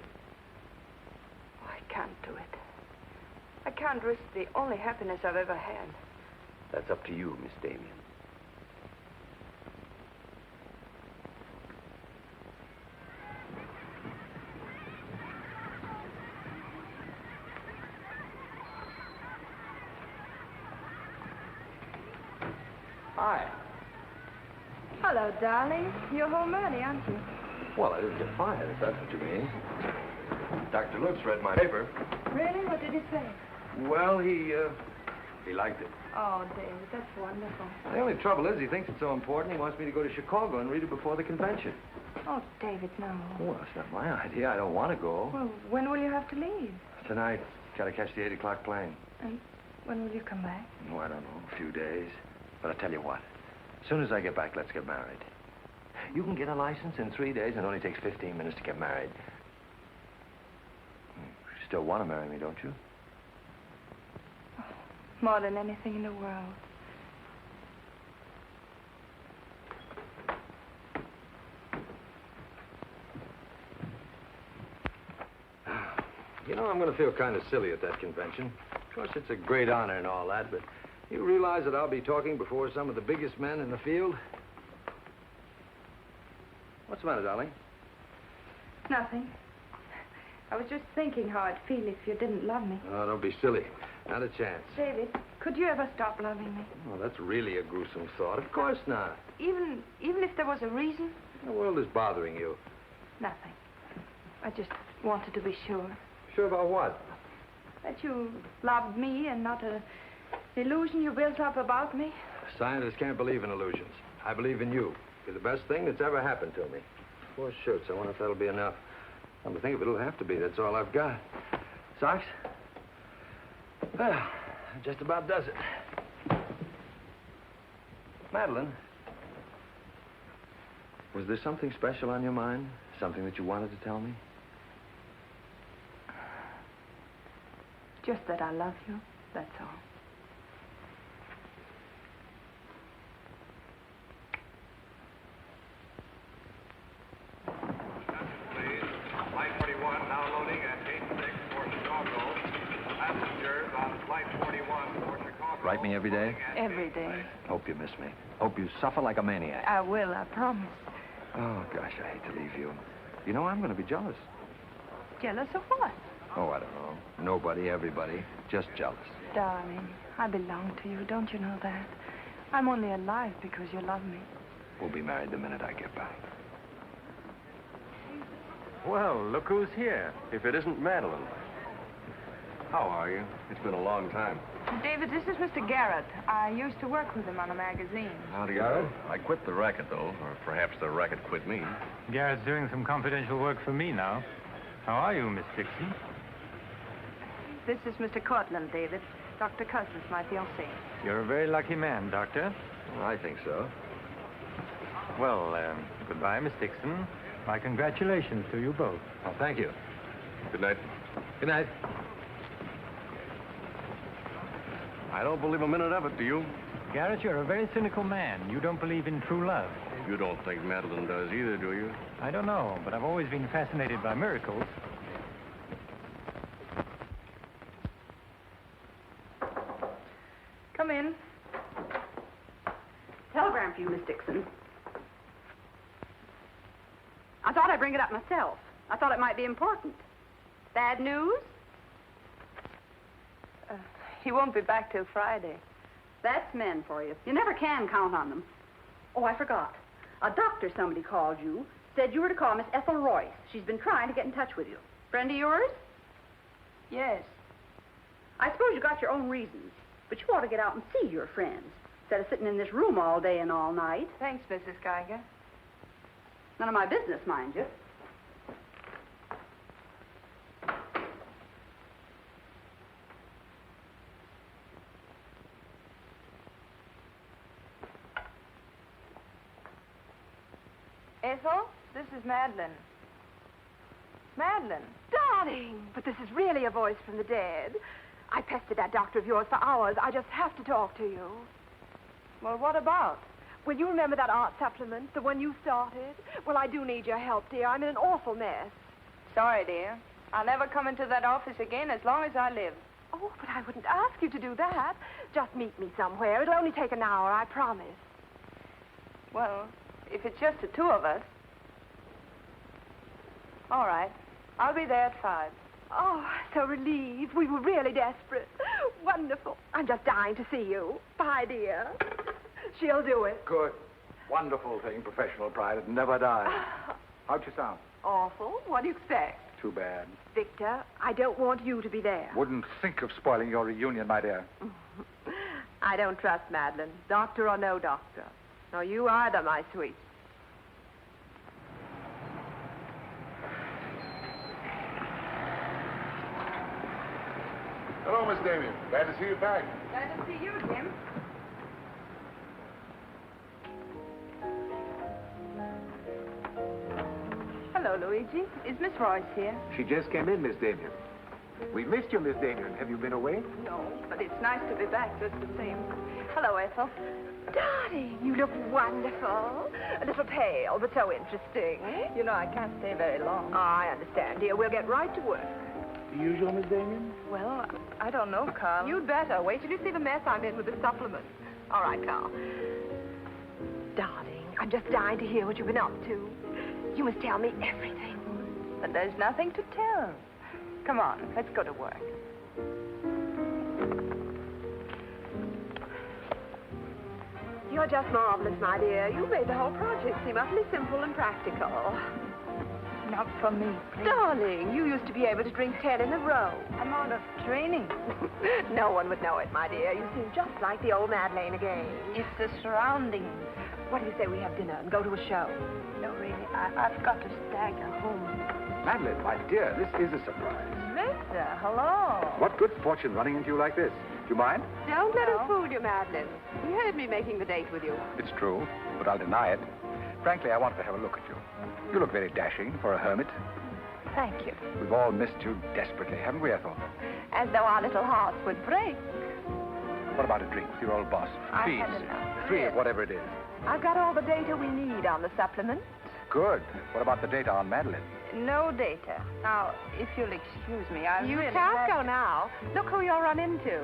I can't do it. I can't risk the only happiness I've ever had. That's up to you, Miss Damien. Hi. Hello, darling. You're home early, aren't you? Well, I didn't get fired, if that's what you mean. Dr. Lutz read my paper. Really? What did he say? Well, he liked it. Oh, David, that's wonderful. The only trouble is he thinks it's so important he wants me to go to Chicago and read it before the convention. Oh, David, no. Well, that's not my idea. I don't want to go. Well, when will you have to leave? Tonight. Got to catch the 8 o'clock plane. And when will you come back? Oh, I don't know. A few days. But I tell you what. As soon as I get back, let's get married. You can get a license in 3 days, and it only takes 15 minutes to get married. You still want to marry me, don't you? Oh, more than anything in the world. You know, I'm going to feel kind of silly at that convention. Of course, it's a great honor and all that, but you realize that I'll be talking before some of the biggest men in the field? What's the matter, darling? Nothing. I was just thinking how I'd feel if you didn't love me. Oh, don't be silly. Not a chance. David, could you ever stop loving me? Oh, that's really a gruesome thought. Of course not. Even if there was a reason? The world is bothering you. Nothing. I just wanted to be sure. Sure about what? That you loved me and not an illusion you built up about me. Scientists can't believe in illusions. I believe in you. You're the best thing that's ever happened to me. 4 shirts. I wonder if that'll be enough. Come to think of it, it'll have to be. That's all I've got. Socks? Well, that just about does it. Madeline, was there something special on your mind? Something that you wanted to tell me? Just that I love you, that's all. Flight 41 now loading at gate 6 for Chicago. Passengers on flight 41 for Chicago. Write me every day? Every day. Hope you miss me. Hope you suffer like a maniac. I will, I promise. Oh, gosh, I hate to leave you. You know, I'm going to be jealous. Jealous of what? Oh, I don't know. Nobody, everybody. Just jealous. Darling, I belong to you. Don't you know that? I'm only alive because you love me. We'll be married the minute I get back. Well, look who's here. If it isn't Madeline. How are you? It's been a long time. David, this is Mr. Garrett. I used to work with him on a magazine. Howdy, Garrett. I quit the racket, though. Or perhaps the racket quit me. Garrett's doing some confidential work for me now. How are you, Miss Dixon? This is Mr. Courtland, David. Dr. Cousins, my fiancé. You're a very lucky man, Doctor. I think so. Well, goodbye, Miss Dixon. My congratulations to you both. Oh, thank you. Good night. Good night. I don't believe a minute of it, do you? Garrett, you're a very cynical man. You don't believe in true love. You don't think Madeline does either, do you? I don't know, but I've always been fascinated by miracles. Come in. Telegram for you, Miss Dixon. I thought I'd bring it up myself. I thought it might be important. Bad news? He won't be back till Friday. That's men for you. You never can count on them. Oh, I forgot. A doctor somebody called you, said you were to call Miss Ethel Royce. She's been trying to get in touch with you. Friend of yours? Yes. I suppose you got your own reasons, but you ought to get out and see your friends instead of sitting in this room all day and all night. Thanks, Mrs. Geiger. None of my business, mind you. Ethel, this is Madeline. Madeline. Darling, but this is really a voice from the dead. I pestered that doctor of yours for hours. I just have to talk to you. Well, what about? Will you remember that art supplement, the one you started? Well, I do need your help, dear. I'm in an awful mess. Sorry, dear. I'll never come into that office again as long as I live. Oh, but I wouldn't ask you to do that. Just meet me somewhere. It'll only take an hour, I promise. Well, if it's just the two of us. All right. I'll be there at 5. Oh, so relieved. We were really desperate. Wonderful. I'm just dying to see you. Bye, dear. She'll do it. Good. Wonderful thing, professional pride. It never dies. How'd you sound? Awful. What do you expect? Too bad. Victor, I don't want you to be there. Wouldn't think of spoiling your reunion, my dear. I don't trust Madeline, doctor or no doctor. Nor you either, my sweet. Hello, Miss Damien. Glad to see you back. Glad to see you, Jim. Hello, Luigi. Is Miss Royce here? She just came in, Miss Damien. We missed you, Miss Damien. Have you been away? No, but it's nice to be back just the same. Hello, Ethel. Darling, you look wonderful. A little pale, but so interesting. You know, I can't stay very long. I understand, dear. We'll get right to work. The usual, Miss Damien? Well, I don't know, Carl. You'd better. Wait till you see the mess I'm in with the supplement. All right, Carl. Darling, I'm just dying to hear what you've been up to. You must tell me everything. But there's nothing to tell. Come on, let's go to work. You're just marvelous, my dear. You made the whole project seem utterly simple and practical. Not for me, please. Darling, you used to be able to drink 10 in a row. I'm out of training. No one would know it, my dear. You seem just like the old Madeline again. It's the surroundings. What do you say we have dinner and go to a show? No, really, I've got to stagger home. Madeline, my dear, this is a surprise. Victor, hello. What good fortune running into you like this? Do you mind? Don't let us fool you, Madeline. You heard me making the date with you. It's true, but I'll deny it. Frankly, I wanted to have a look at you. You look very dashing for a hermit. Thank you. We've all missed you desperately, haven't we, Ethel? As though our little hearts would break. What about a drink with your old boss? I Please. had enough. 3 of whatever it is. I've got all the data we need on the supplement. Good. What about the data on Madeline? No data. Now, if you'll excuse me, I You really can't had... go now. Look who you'll run into.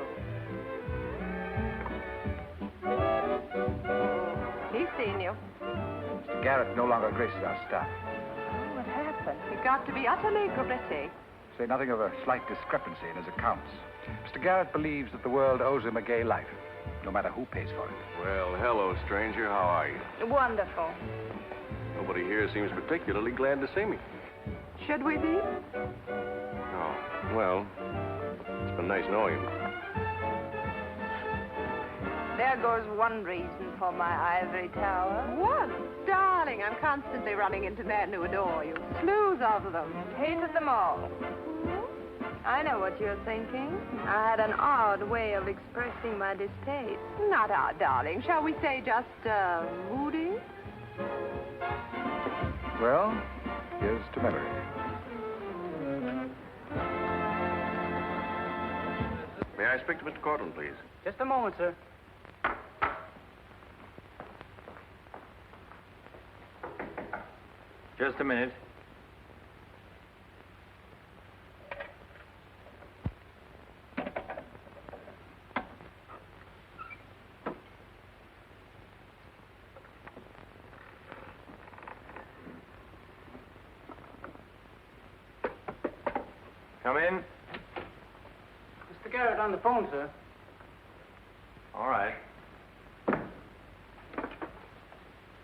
He's seen you. Mr. Garrett no longer graces our staff. What happened? He got to be utterly gritty. Say nothing of a slight discrepancy in his accounts. Mr. Garrett believes that the world owes him a gay life, no matter who pays for it. Well, hello, stranger. How are you? Wonderful. Nobody here seems particularly glad to see me. Should we be? Oh, well, it's been nice knowing you. There goes one reason for my ivory tower. One? Darling, I'm constantly running into men who adore you. Slews of them. Hated them all. I know what you're thinking. I had an odd way of expressing my distaste. Not odd, darling. Shall we say just, moody? Well, here's to memory. May I speak to Mr. Courtland, please? Just a moment, sir. Just a minute. Come in. Mr. Garrett on the phone, sir. All right.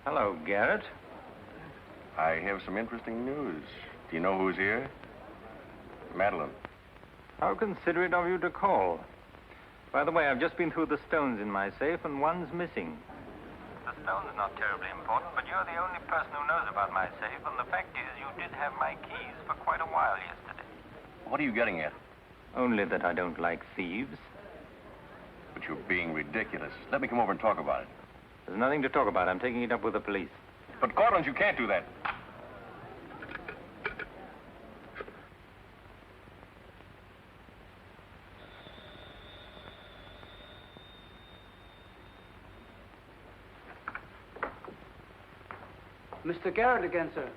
Hello, Garrett. I have some interesting news. Do you know who's here? Madeline. How considerate of you to call. By the way, I've just been through the stones in my safe, and one's missing. The stone's not terribly important, but you're the only person who knows about my safe, and the fact is you did have my keys for quite a while yesterday. What are you getting at? Only that I don't like thieves. But you're being ridiculous. Let me come over and talk about it. There's nothing to talk about. I'm taking it up with the police. But, Courtland, you can't do that. Mr. Garrett again, sir.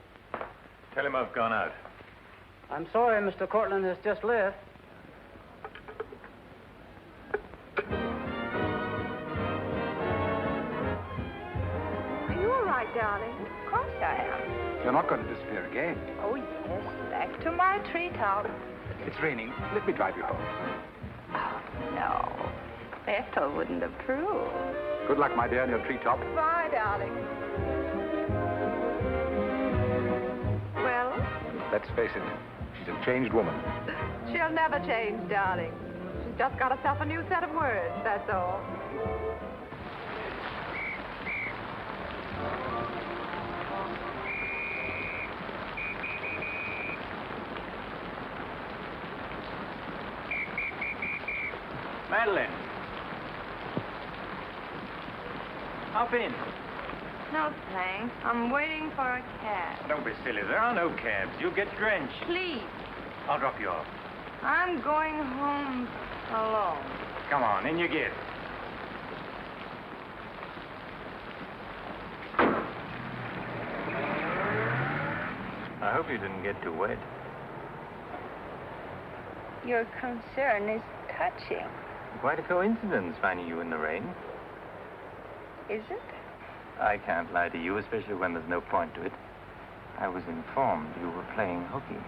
Tell him I've gone out. I'm sorry, Mr. Courtland has just left. Are you all right, darling? Of course I am. You're not going to disappear again. Oh, yes. Back to my treetop. It's raining. Let me drive you home. Oh, no. Ethel wouldn't approve. Good luck, my dear, on your treetop. Bye, darling. Well? Let's face it, she's a changed woman. She'll never change, darling. She's just got herself a new set of words, that's all. Madeline. Hop in. No, thanks. I'm waiting for a cab. Don't be silly. There are no cabs. You'll get drenched. Please. I'll drop you off. I'm going home alone. Come on, in you get. I hope you didn't get too wet. Your concern is touching. Quite a coincidence finding you in the rain. Is it? I can't lie to you, especially when there's no point to it. I was informed you were playing hooky.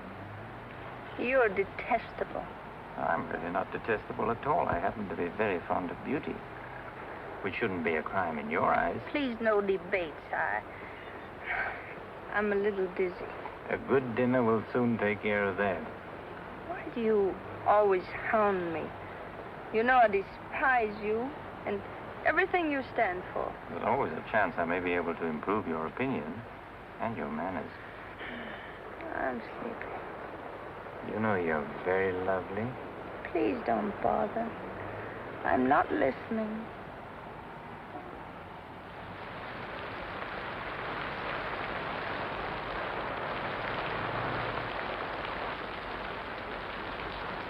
You're detestable. I'm really not detestable at all. I happen to be very fond of beauty, which shouldn't be a crime in your eyes. Please, no debates. I'm a little dizzy. A good dinner will soon take care of that. Why do you always hound me? You know I despise you and everything you stand for. There's always a chance I may be able to improve your opinion and your manners. I'm sleepy. You know you're very lovely. Please don't bother. I'm not listening.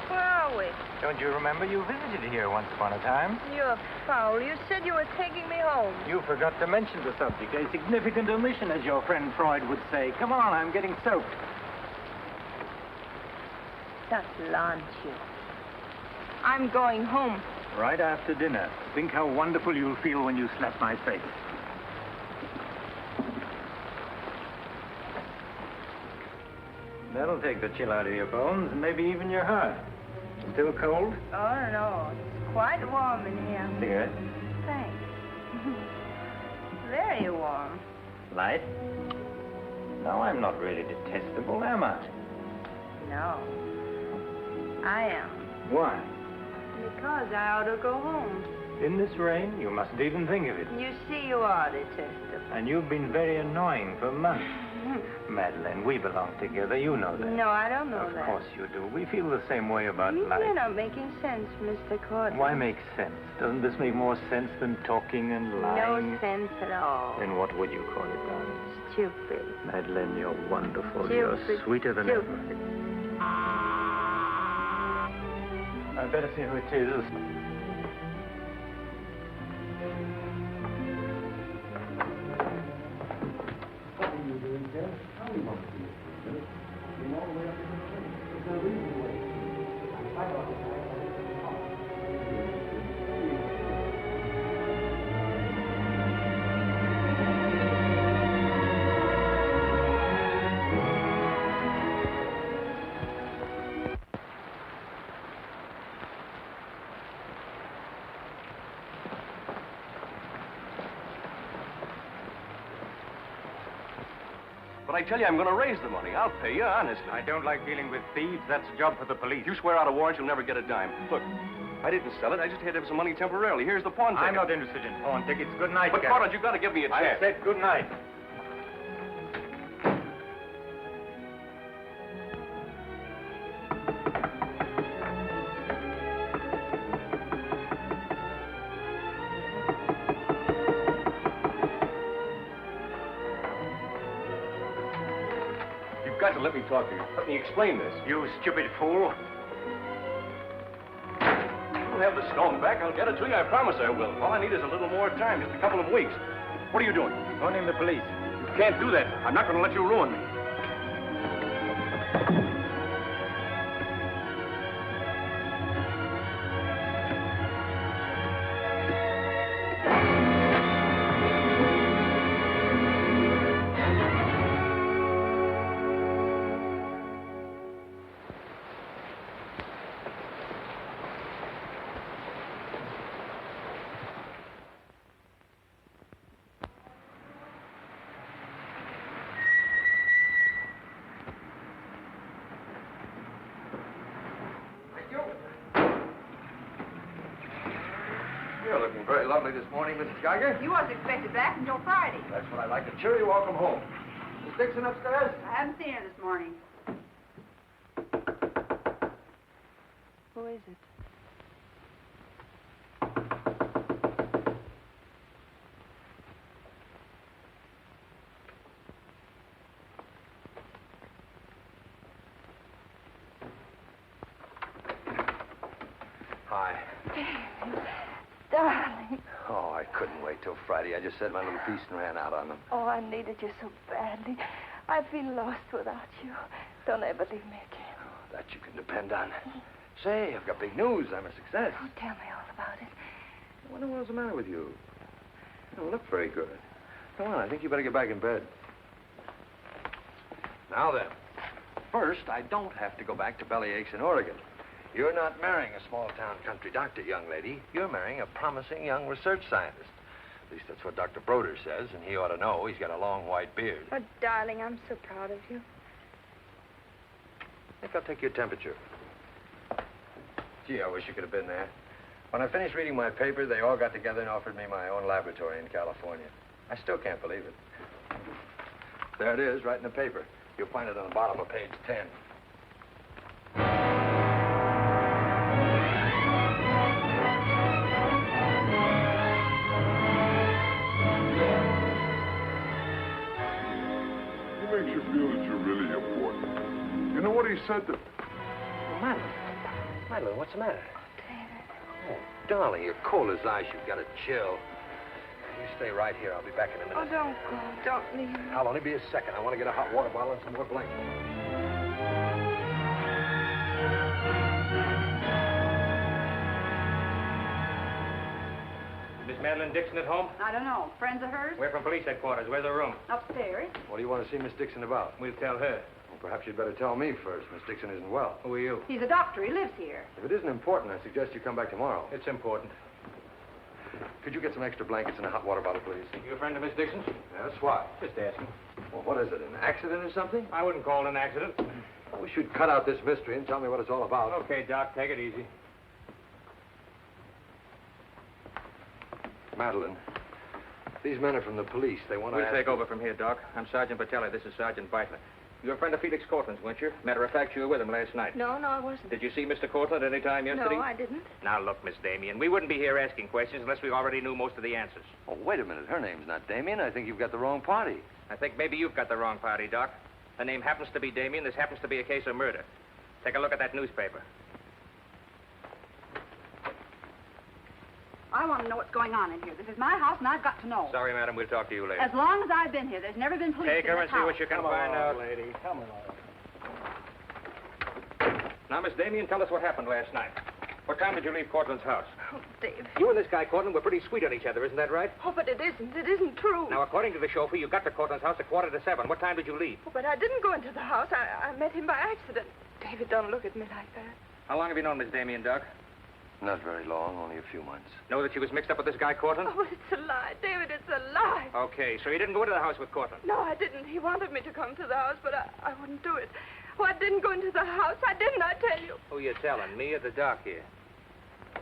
Where are we? Don't you remember you visited here once upon a time? You're foul. You said you were taking me home. You forgot to mention the subject. A significant omission, as your friend Freud would say. Come on, I'm getting soaked. That's lunch, you. I'm going home. Right after dinner. Think how wonderful you'll feel when you slap my face. That'll take the chill out of your bones and maybe even your heart. Still cold? Oh, no. It's quite warm in here. Cigarette? Thanks. Very warm. Light? No, I'm not really detestable, am I? No. I am. Why? Because I ought to go home. In this rain? You mustn't even think of it. You see, you are detestable. And you've been very annoying for months. Madeline, we belong together. You know that. No, I don't know Of that. course you do. We feel the same way about life. You're not making sense, Mr. Courtland. Why make sense? Doesn't this make more sense than talking and lying? No sense at all. Then what would you call it, darling? Stupid. Madeline, you're wonderful. Stupid. You're sweeter than Stupid. ever. I'd better see who it is. But I tell you, I'm going to raise the money. I'll pay you, honestly. I don't like dealing with thieves. That's a job for the police. You swear out a warrant, you'll never get a dime. Look, I didn't sell it. I just had to have some money temporarily. Here's the pawn ticket. I'm not interested in pawn tickets. Good night, But, Garrett. Courtland, you've got to give me a chance. I said good night. You've got to let me talk to you. Let me explain this. You stupid fool. I'll have the stone back. I'll get it to you. I promise I will. All I need is a little more time, just a couple of weeks. What are you doing? Phoning the police. You can't do that. I'm not going to let you ruin me. You're looking very lovely this morning, Mrs. Geiger. You wasn't expected back until Friday. That's what I like. A cheery welcome home. Miss Dixon upstairs? I haven't seen her this morning. Who is it? Hi. Darling. Oh, I couldn't wait till Friday. I just said my little piece and ran out on them. Oh, I needed you so badly. I feel lost without you. Don't ever leave me again. Oh, that you can depend on. Say, I've got big news. I'm a success. Oh, tell me all about it. I wonder what's the matter with you. You don't look very good. Come on, I think you better get back in bed. Now then, first, I don't have to go back to Bellyaches in Oregon. You're not marrying a small-town country doctor, young lady. You're marrying a promising young research scientist. At least that's what Dr. Broder says, and he ought to know. He's got a long white beard. Oh, darling, I'm so proud of you. I think I'll take your temperature. Gee, I wish you could have been there. When I finished reading my paper, they all got together and offered me my own laboratory in California. I still can't believe it. There it is, right in the paper. You'll find it on the bottom of page 10. He makes you feel that you're really important. You know what he said to... Madeline, what's the matter? Oh, darling, you're cold as ice. You've got a chill. You stay right here. I'll be back in a minute. Oh, don't go. Don't leave me. I'll only be a second. I want to get a hot water bottle and some more blankets. Miss Madeline Dixon at home? I don't know. Friends of hers? We're from police headquarters. Where's the room? Upstairs. What do you want to see Miss Dixon about? We'll tell her. Well, perhaps you'd better tell me first. Miss Dixon isn't well. Who are you? He's a doctor. He lives here. If it isn't important, I suggest you come back tomorrow. It's important. Could you get some extra blankets and a hot water bottle, please? You a friend of Miss Dixon's? Yes, what? Just asking. Well, what is it, an accident or something? I wouldn't call it an accident. Well, we should cut out this mystery and tell me what it's all about. Okay, Doc, take it easy. Madeline, these men are from the police. They want to We'll take over from here, Doc. I'm Sergeant Patelli. This is Sergeant Beitler. You're a friend of Felix Courtland's, weren't you? Matter of fact, you were with him last night. No, I wasn't. Did you see Mr. Courtland any time yesterday? No, I didn't. Now, look, Miss Damien, we wouldn't be here asking questions unless we already knew most of the answers. Oh, wait a minute. Her name's not Damien. I think you've got the wrong party. I think maybe you've got the wrong party, Doc. Her name happens to be Damien. This happens to be a case of murder. Take a look at that newspaper. I want to know what's going on in here. This is my house, and I've got to know. Sorry, madam. We'll talk to you later. As long as I've been here, there's never been police Take in her this and see house. what you can find out. lady. Come along. Now, Miss Damien, tell us what happened last night. What time did you leave Courtland's house? Oh, Dave. You and this guy, Courtland, were pretty sweet on each other, isn't that right? Oh, but it isn't. It isn't true. Now, according to the chauffeur, you got to Courtland's house at 6:45. What time did you leave? Oh, but I didn't go into the house. I met him by accident. David, don't look at me like that. How long have you known Miss Damien, Doc? Not very long, only a few months. Know that she was mixed up with this guy, Courtland? Oh, but it's a lie. David, it's a lie. Okay, so you didn't go into the house with Courtland? No, I didn't. He wanted me to come to the house, but I wouldn't do it. Oh, I didn't go into the house. I didn't, I tell you. Who you telling, me or the doc here?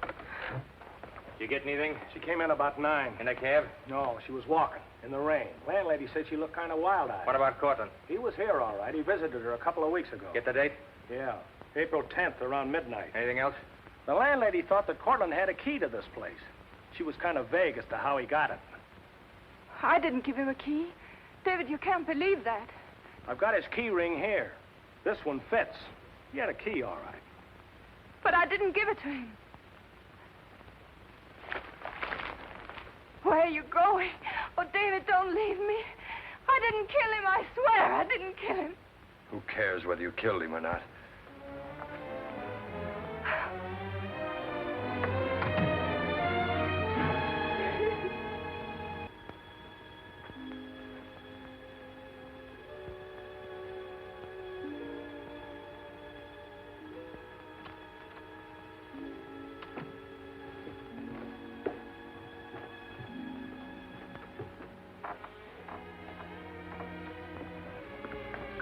Did you get anything? She came in about 9. In a cab? No, she was walking in the rain. Landlady said she looked kind of wild-eyed. What about Courtland? He was here, all right. He visited her a couple of weeks ago. Get the date? Yeah, April 10th, around midnight. Anything else? The landlady thought that Courtland had a key to this place. She was kind of vague as to how he got it. I didn't give him a key. David, you can't believe that. I've got his key ring here. This one fits. He had a key, all right. But I didn't give it to him. Where are you going? Oh, David, don't leave me. I didn't kill him, I swear. I didn't kill him. Who cares whether you killed him or not?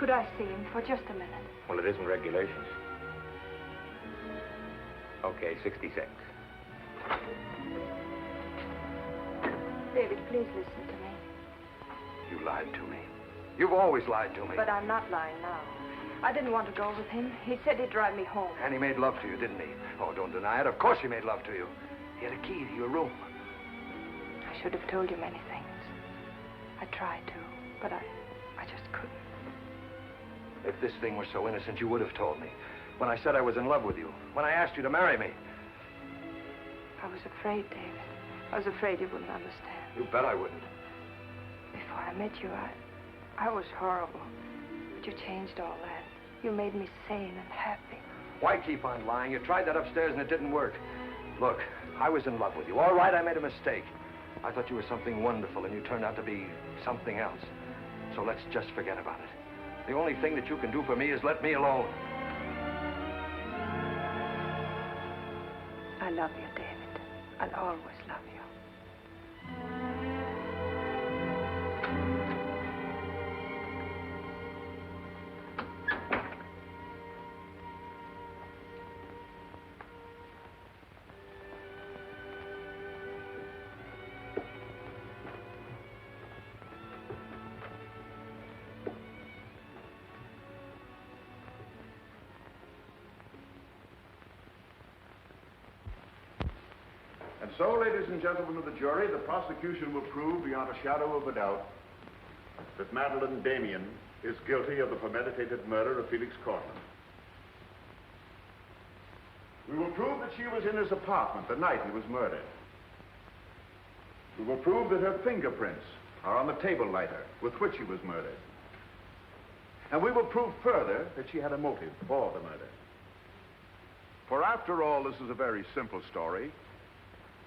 Could I see him for just a minute? Well, it isn't regulations. Okay, 60 seconds. David, please listen to me. You lied to me. You've always lied to me. But I'm not lying now. I didn't want to go with him. He said he'd drive me home. And he made love to you, didn't he? Oh, don't deny it. Of course he made love to you. He had a key to your room. I should have told you many things. I tried to, but I just couldn't. If this thing were so innocent, you would have told me. When I said I was in love with you. When I asked you to marry me. I was afraid, David. I was afraid you wouldn't understand. You bet I wouldn't. Before I met you, I was horrible. But you changed all that. You made me sane and happy. Why keep on lying? You tried that upstairs and it didn't work. Look, I was in love with you. All right, I made a mistake. I thought you were something wonderful and you turned out to be something else. So let's just forget about it. The only thing that you can do for me is let me alone. I love you, David. I'll always love you. And so, ladies and gentlemen of the jury, the prosecution will prove beyond a shadow of a doubt that Madeline Damien is guilty of the premeditated murder of Felix Courtland. We will prove that she was in his apartment the night he was murdered. We will prove that her fingerprints are on the table lighter with which he was murdered. And we will prove further that she had a motive for the murder. For after all, this is a very simple story.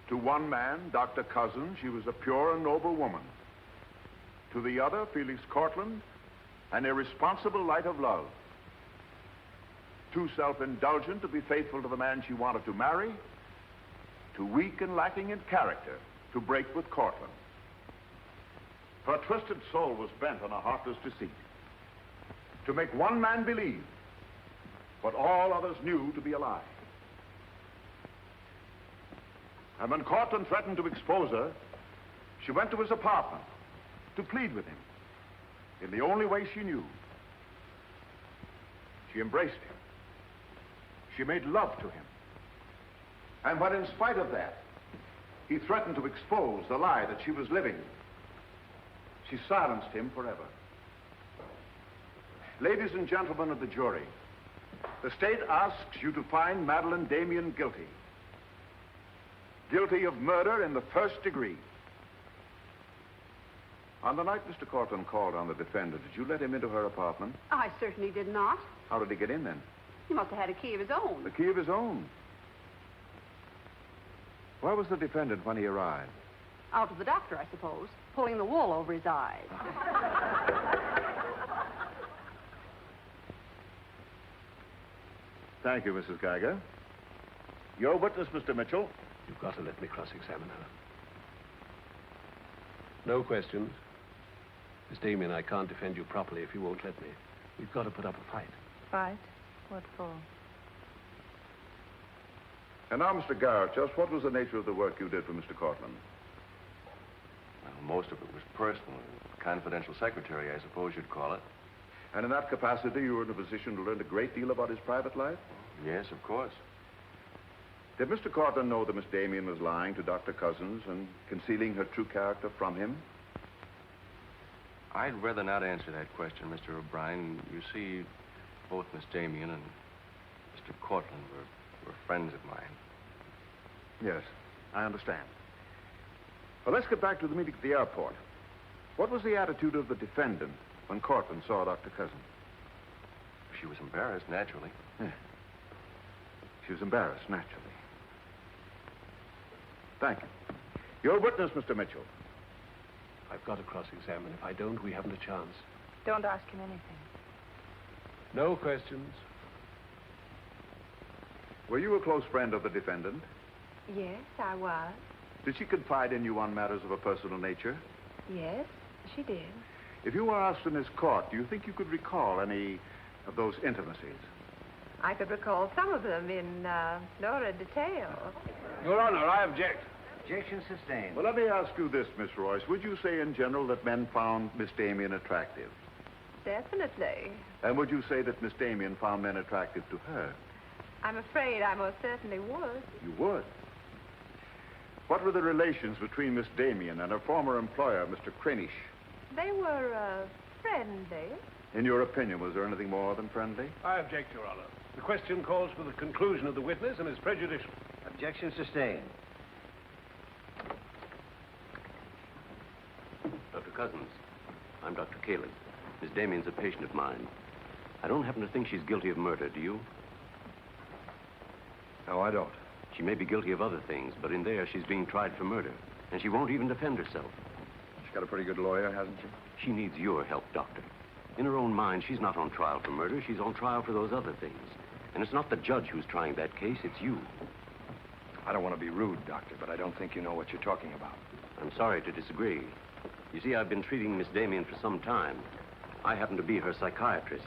To one man, Dr. Cousins, she was a pure and noble woman. To the other, Felix Courtland, an irresponsible light of love. Too self-indulgent to be faithful to the man she wanted to marry. Too weak and lacking in character to break with Courtland. Her twisted soul was bent on a heartless deceit. To make one man believe what all others knew to be a lie. And when Courtland threatened to expose her, she went to his apartment to plead with him in the only way she knew. She embraced him. She made love to him. And when, in spite of that, he threatened to expose the lie that she was living, she silenced him forever. Ladies and gentlemen of the jury, the state asks you to find Madeline Damien guilty. Guilty of murder in the first degree. On the night Mr. Courtland called on the defendant, did you let him into her apartment? I certainly did not. How did he get in then? He must have had a key of his own. The key of his own. Where was the defendant when he arrived? Out with the doctor, I suppose, pulling the wool over his eyes. Thank you, Mrs. Geiger. Your witness, Mr. Mitchell. You've got to let me cross-examine her. No questions. Miss Damien, I can't defend you properly if you won't let me. We've got to put up a fight. Fight? What for? And now, Mr. Garrett, just what was the nature of the work you did for Mr. Courtland? Well, most of it was personal. Confidential secretary, I suppose you'd call it. And in that capacity, you were in a position to learn a great deal about his private life? Yes, of course. Did Mr. Courtland know that Miss Damien was lying to Dr. Cousins and concealing her true character from him? I'd rather not answer that question, Mr. O'Brien. You see, both Miss Damien and Mr. Courtland were friends of mine. Yes, I understand. Well, let's get back to the meeting at the airport. What was the attitude of the defendant when Courtland saw Dr. Cousins? She was embarrassed, naturally. Yeah. She was embarrassed, naturally. Thank you. Your witness, Mr. Mitchell. I've got to cross-examine. If I don't, we haven't a chance. Don't ask him anything. No questions. Were you a close friend of the defendant? Yes, I was. Did she confide in you on matters of a personal nature? Yes, she did. If you were asked in this court, do you think you could recall any of those intimacies? I could recall some of them in lurid detail. Your Honor, I object. Objection sustained. Well, let me ask you this, Miss Royce. Would you say in general that men found Miss Damien attractive? Definitely. And would you say that Miss Damien found men attractive to her? I'm afraid I most certainly would. You would? What were the relations between Miss Damien and her former employer, Mr. Cranish? They were friendly. In your opinion, was there anything more than friendly? I object, Your Honor. The question calls for the conclusion of the witness and is prejudicial. Objection sustained. Dr. Cousins, I'm Dr. Caleb. Miss Damien's a patient of mine. I don't happen to think she's guilty of murder, do you? No, I don't. She may be guilty of other things, but in there she's being tried for murder, and she won't even defend herself. She's got a pretty good lawyer, hasn't she? She needs your help, Doctor. In her own mind, she's not on trial for murder. She's on trial for those other things. And it's not the judge who's trying that case, it's you. I don't want to be rude, Doctor, but I don't think you know what you're talking about. I'm sorry to disagree. You see, I've been treating Miss Damien for some time. I happen to be her psychiatrist.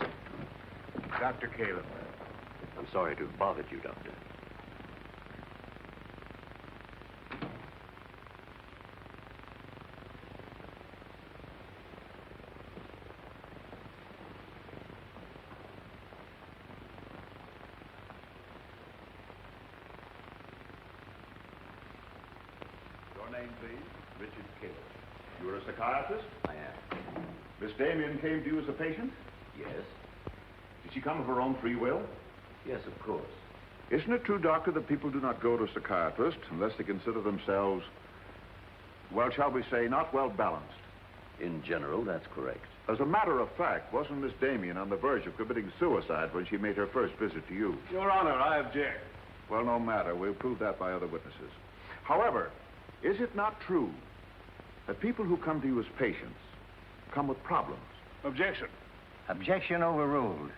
Dr. Caleb. I'm sorry to have bothered you, Doctor. Your name, please? Richard Caleb. You're a psychiatrist? I am. Miss Damien came to you as a patient? Yes? Did she come of her own free will? Yes, of course. Isn't it true, Doctor, that people do not go to psychiatrists unless they consider themselves, well, shall we say, not well balanced? In general, that's correct. As a matter of fact, wasn't Miss Damien on the verge of committing suicide when she made her first visit to you? Your Honor, I object. Well, no matter. We'll prove that by other witnesses. However, is it not true that people who come to you as patients come with problems? Objection. Objection overruled.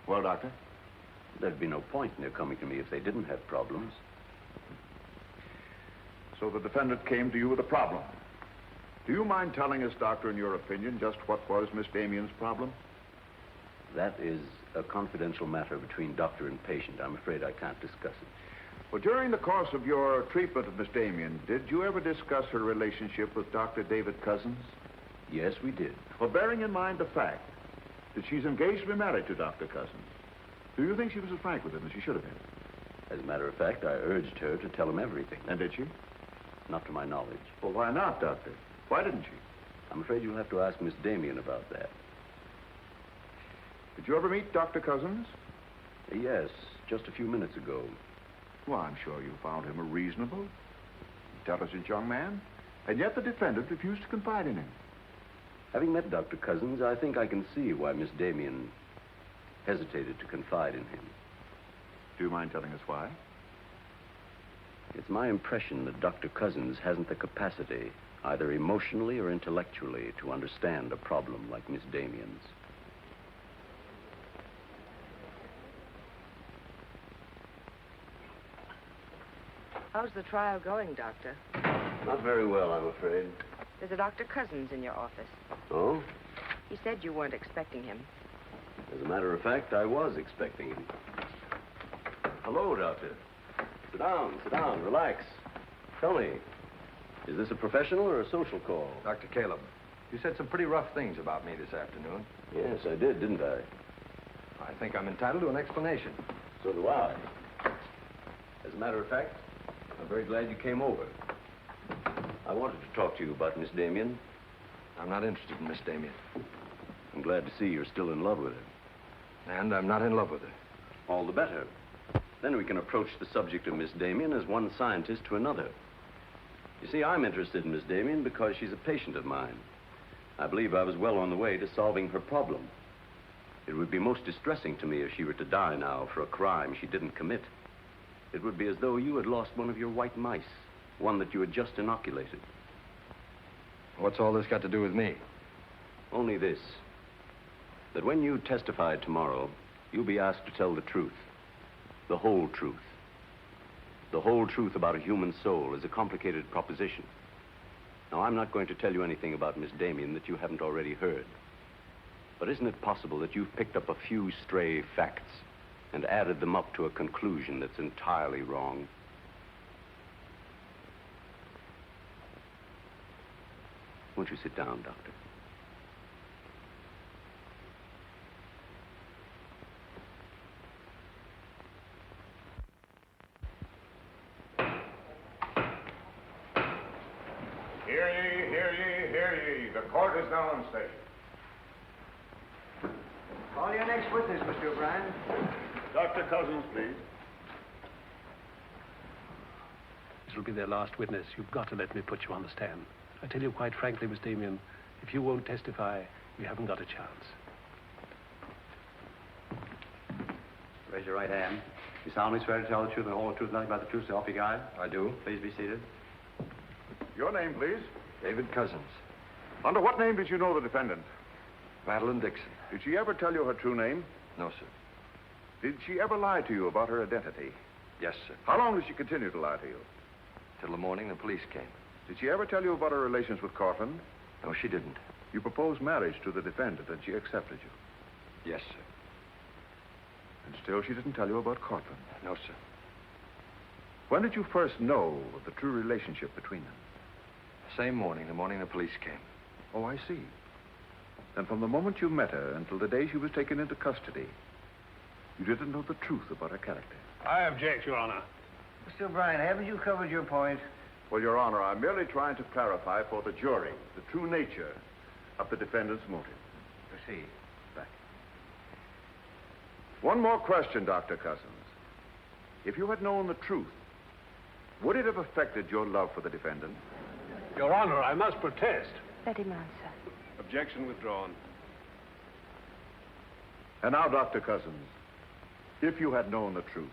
Well, Doctor? There'd be no point in their coming to me if they didn't have problems. So the defendant came to you with a problem. Do you mind telling us, Doctor, in your opinion, just what was Miss Damien's problem? That is a confidential matter between doctor and patient. I'm afraid I can't discuss it. Well, during the course of your treatment of Miss Damien, did you ever discuss her relationship with Dr. David Cousins? Yes, we did. Well, bearing in mind the fact that she's engaged to be married to Dr. Cousins, do you think she was as frank with him as she should have been? As a matter of fact, I urged her to tell him everything. And did she? Not to my knowledge. Well, why not, Doctor? Why didn't she? I'm afraid you'll have to ask Miss Damien about that. Did you ever meet Dr. Cousins? Yes, just a few minutes ago. Well, I'm sure you found him a reasonable, intelligent young man, and yet the defendant refused to confide in him. Having met Dr. Cousins, I think I can see why Miss Damien hesitated to confide in him. Do you mind telling us why? It's my impression that Dr. Cousins hasn't the capacity, either emotionally or intellectually, to understand a problem like Miss Damien's. How's the trial going, Doctor? Not very well, I'm afraid. There's a Dr. Cousins in your office. Oh? He said you weren't expecting him. As a matter of fact, I was expecting him. Hello, Doctor. Sit down, relax. Tell me, is this a professional or a social call? Dr. Caleb, you said some pretty rough things about me this afternoon. Yes, I did, didn't I? I think I'm entitled to an explanation. So do I. As a matter of fact, I'm very glad you came over. I wanted to talk to you about Miss Damien. I'm not interested in Miss Damien. I'm glad to see you're still in love with her. And I'm not in love with her. All the better. Then we can approach the subject of Miss Damien as one scientist to another. You see, I'm interested in Miss Damien because she's a patient of mine. I believe I was well on the way to solving her problem. It would be most distressing to me if she were to die now for a crime she didn't commit. It would be as though you had lost one of your white mice, one that you had just inoculated. What's all this got to do with me? Only this, that when you testify tomorrow, you'll be asked to tell the truth, the whole truth. The whole truth about a human soul is a complicated proposition. Now, I'm not going to tell you anything about Miss Damien that you haven't already heard. But isn't it possible that you've picked up a few stray facts and added them up to a conclusion that's entirely wrong? Won't you sit down, Doctor? Hear ye, hear ye, hear ye. The court is now in session. Call your next witness, Mr. O'Brien. Dr. Cousins, please. This will be their last witness. You've got to let me put you on the stand. I tell you quite frankly, Miss Damien, if you won't testify, you haven't got a chance. Raise your right hand. You solemnly swear to tell the truth and the whole truth, nothing but the truth, so help you God? I do. Please be seated. Your name, please. David Cousins. Under what name did you know the defendant? Madeline Dixon. Did she ever tell you her true name? No, sir. Did she ever lie to you about her identity? Yes, sir. How long did she continue to lie to you? Till the morning the police came. Did she ever tell you about her relations with Courtland? No, she didn't. You proposed marriage to the defendant, and she accepted you. Yes, sir. And still she didn't tell you about Courtland? No, sir. When did you first know of the true relationship between them? Same morning, the morning the police came. Oh, I see. Then from the moment you met her until the day she was taken into custody, you didn't know the truth about her character. I object, Your Honor. Mr. O'Brien, haven't you covered your point? Well, Your Honor, I'm merely trying to clarify for the jury the true nature of the defendant's motive. Proceed. Back. One more question, Dr. Cousins. If you had known the truth, would it have affected your love for the defendant? Your Honor, I must protest. Let him answer. Objection withdrawn. And now, Dr. Cousins, if you had known the truth,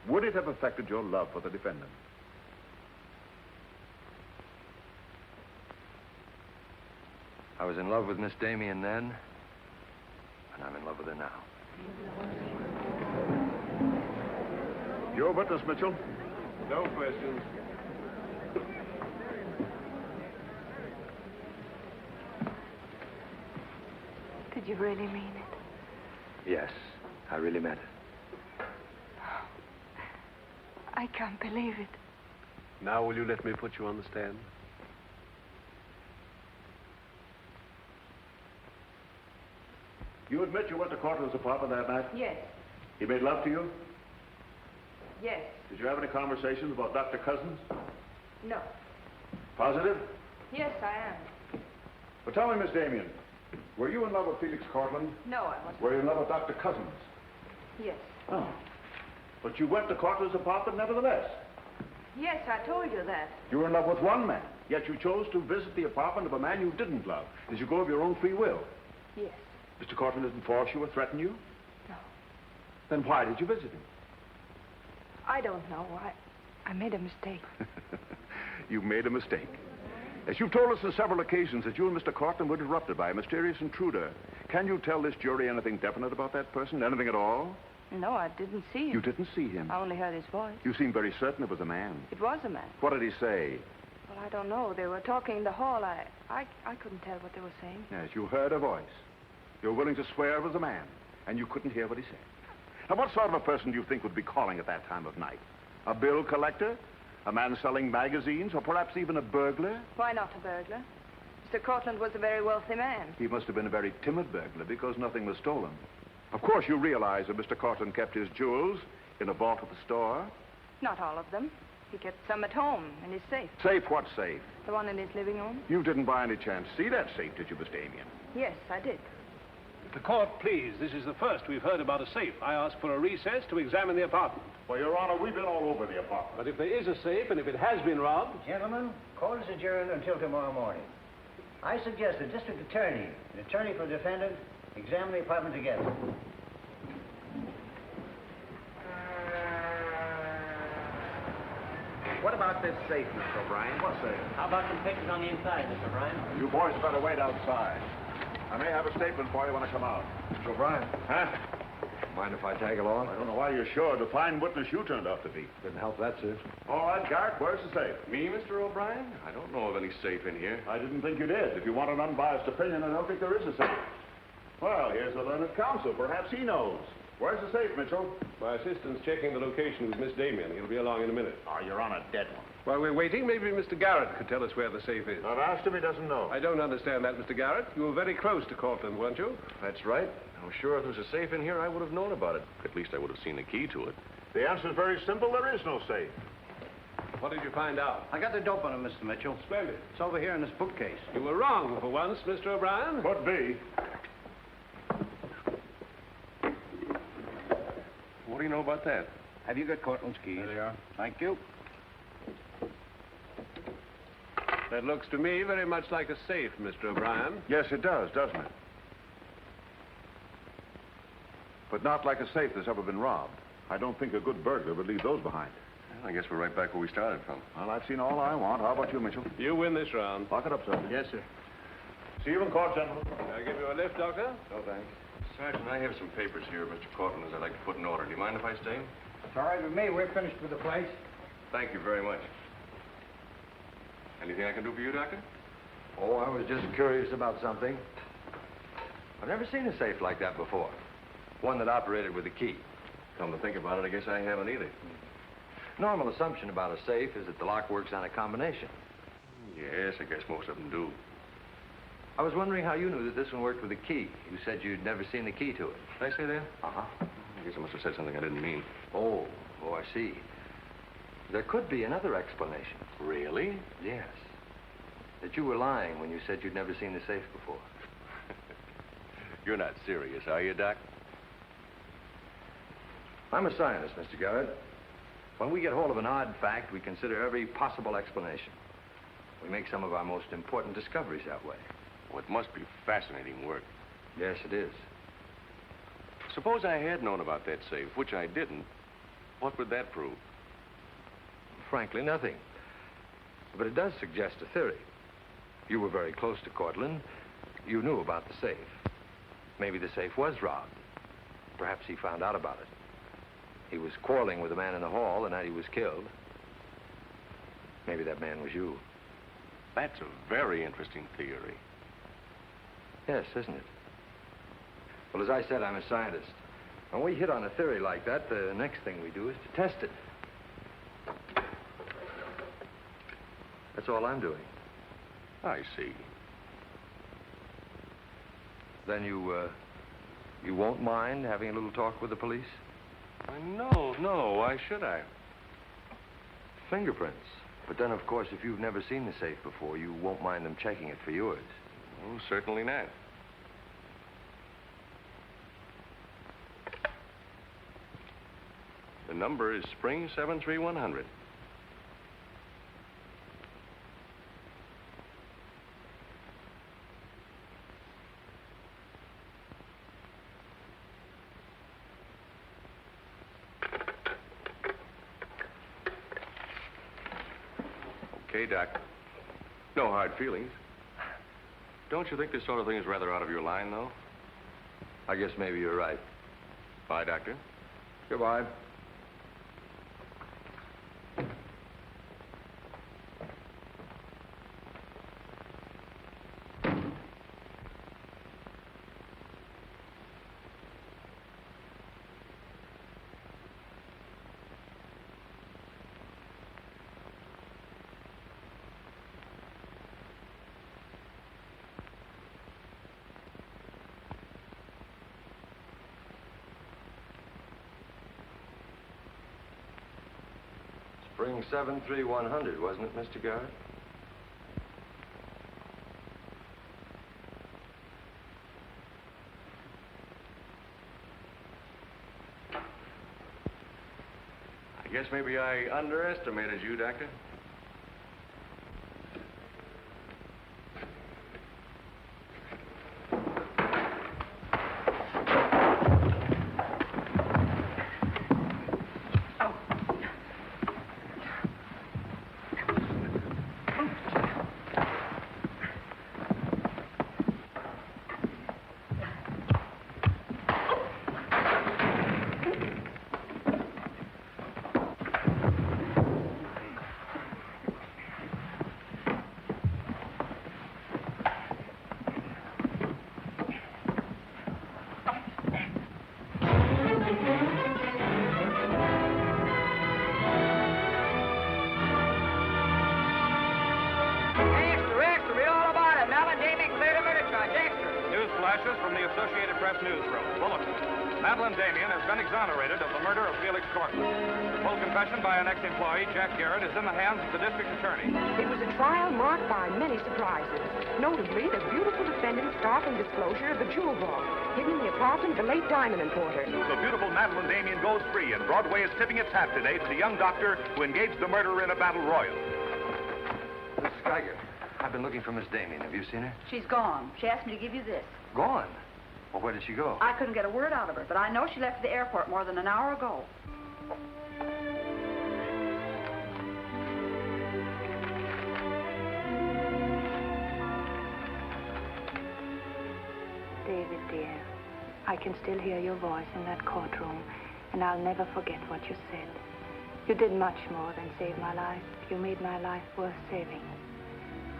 would it have affected your love for the defendant? I was in love with Miss Damien then, and I'm in love with her now. Your witness, Mitchell. No questions. Did you really mean it? Yes, I really meant it. I can't believe it. Now will you let me put you on the stand? You admit you went to Courtland's apartment that night? Yes. He made love to you? Yes. Did you have any conversations about Dr. Cousins? No. Positive? Yes, I am. Well, tell me, Miss Damien, were you in love with Felix Courtland? No, I wasn't. Were you in love with Dr. Cousins? Yes. Oh. But you went to Courtland's apartment nevertheless. Yes, I told you that. You were in love with one man, yet you chose to visit the apartment of a man you didn't love. Did you go of your own free will? Yes. Mr. Courtland didn't force you or threaten you? No. Then why did you visit him? I don't know. I made a mistake. You made a mistake. As you've told us on several occasions that you and Mr. Courtland were interrupted by a mysterious intruder. Can you tell this jury anything definite about that person? Anything at all? No, I didn't see him. You didn't see him? I only heard his voice. You seem very certain it was a man. It was a man. What did he say? Well, I don't know. They were talking in the hall. I couldn't tell what they were saying. Yes, you heard a voice. You were willing to swear it was a man, and you couldn't hear what he said. Now, what sort of a person do you think would be calling at that time of night? A bill collector? A man selling magazines? Or perhaps even a burglar? Why not a burglar? Mr. Courtland was a very wealthy man. He must have been a very timid burglar because nothing was stolen. Of course, you realize that Mr. Courtland kept his jewels in a vault at the store? Not all of them. He kept some at home in his safe. Safe? What safe? The one in his living room? You didn't by any chance see that safe, did you, Miss Damien? Yes, I did. The court, please. This is the first we've heard about a safe. I ask for a recess to examine the apartment. Well, Your Honor, we've been all over the apartment. But if there is a safe, and if it has been robbed... Gentlemen, court is adjourned until tomorrow morning. I suggest the district attorney and attorney for the defendant examine the apartment together. What about this safe, Mr. O'Brien? What safe? How about some pictures on the inside, Mr. O'Brien? You boys better wait outside. I may have a statement for you when I come out. Mr. O'Brien. Huh? Mind if I tag along? I don't know why you're sure. The fine witness you turned out to be. Didn't help that, sir. All right, Garrett, where's the safe? Me, Mr. O'Brien? I don't know of any safe in here. I didn't think you did. If you want an unbiased opinion, I don't think there is a safe. Well, here's the learned counsel. Perhaps he knows. Where's the safe, Mitchell? My assistant's checking the location with Miss Damien. He'll be along in a minute. Oh, you're on a dead one. While we're waiting, maybe Mr. Garrett could tell us where the safe is. I've asked him. He doesn't know. I don't understand that, Mr. Garrett. You were very close to Courtland, weren't you? That's right. I'm sure if there was a safe in here, I would have known about it. At least I would have seen the key to it. The answer's very simple. There is no safe. What did you find out? I got the dope on him, Mr. Mitchell. Splendid. It's over here in this bookcase. You were wrong for once, Mr. O'Brien. Could be. What do you know about that? Have you got Courtland's keys? There they are. Thank you. That looks to me very much like a safe, Mr. O'Brien. Yes, it does, doesn't it? But not like a safe that's ever been robbed. I don't think a good burglar would leave those behind. Well, I guess we're right back where we started from. Well, I've seen all I want. How about you, Mitchell? You win this round. Lock it up, sir. Yes, sir. See you in court, gentlemen. Can I give you a lift, Doctor? No, thanks. Sergeant, I have some papers here of Mr. Courtland's I'd like to put in order. Do you mind if I stay? It's all right with me. We're finished with the place. Thank you very much. Anything I can do for you, Doctor? Oh, I was just curious about something. I've never seen a safe like that before. One that operated with a key. Come to think about it, I guess I haven't either. Normal assumption about a safe is that the lock works on a combination. Yes, I guess most of them do. I was wondering how you knew that this one worked with a key. You said you'd never seen the key to it. Did I say that? Uh-huh. I guess I must have said something I didn't mean. Oh, I see. There could be another explanation. Really? Yes. That you were lying when you said you'd never seen the safe before. You're not serious, are you, Doc? I'm a scientist, Mr. Garrett. When we get hold of an odd fact, we consider every possible explanation. We make some of our most important discoveries that way. Well, it must be fascinating work. Yes, it is. Suppose I had known about that safe, which I didn't. What would that prove? Frankly, nothing. But it does suggest a theory. You were very close to Courtland. You knew about the safe. Maybe the safe was robbed. Perhaps he found out about it. He was quarreling with a man in the hall the night he was killed. Maybe that man was you. That's a very interesting theory. Yes, isn't it? Well, as I said, I'm a scientist. When we hit on a theory like that, the next thing we do is to test it. That's all I'm doing. I see. Then you won't mind having a little talk with the police? No, why should I? Fingerprints. But then, of course, if you've never seen the safe before, you won't mind them checking it for yours. Oh, certainly not. The number is Spring 73100. Okay, Doc. No hard feelings. Don't you think this sort of thing is rather out of your line, though? I guess maybe you're right. Bye, Doctor. Goodbye. Spring 73100, wasn't it, Mr. Garrett? I guess maybe I underestimated you, Doctor. From the Associated Press newsroom. Bulletin. Madeline Damien has been exonerated of the murder of Felix Courtland. The full confession by an ex-employee, Jack Garrett, is in the hands of the district attorney. It was a trial marked by many surprises. Notably, the beautiful defendant's startling disclosure of the jewel vault hidden in the apartment of the late diamond importer. The beautiful Madeline Damien goes free, and Broadway is tipping its hat today to the young doctor who engaged the murderer in a battle royal. Mrs. Geiger, I've been looking for Miss Damien. Have you seen her? She's gone. She asked me to give you this. Gone? Well, where did she go? I couldn't get a word out of her, but I know she left the airport more than an hour ago. David, dear, I can still hear your voice in that courtroom, and I'll never forget what you said. You did much more than save my life. You made my life worth saving.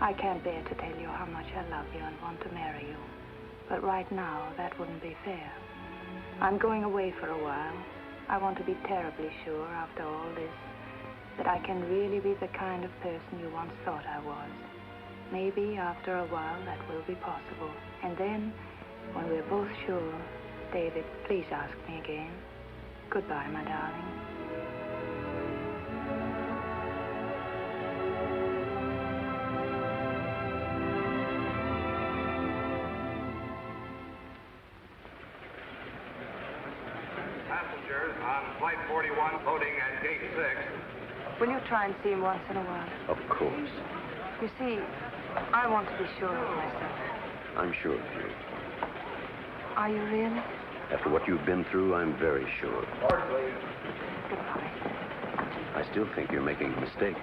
I can't bear to tell you how much I love you and want to marry you. But right now, that wouldn't be fair. I'm going away for a while. I want to be terribly sure, after all this, that I can really be the kind of person you once thought I was. Maybe after a while that will be possible. And then, when we're both sure, David, please ask me again. Goodbye, my darling. Passengers on Flight 41 boarding at Gate 6. Will you try and see him once in a while? Of course. You see, I want to be sure of myself. I'm sure of you. Are you really? After what you've been through, I'm very sure. Goodbye. I still think you're making a mistake.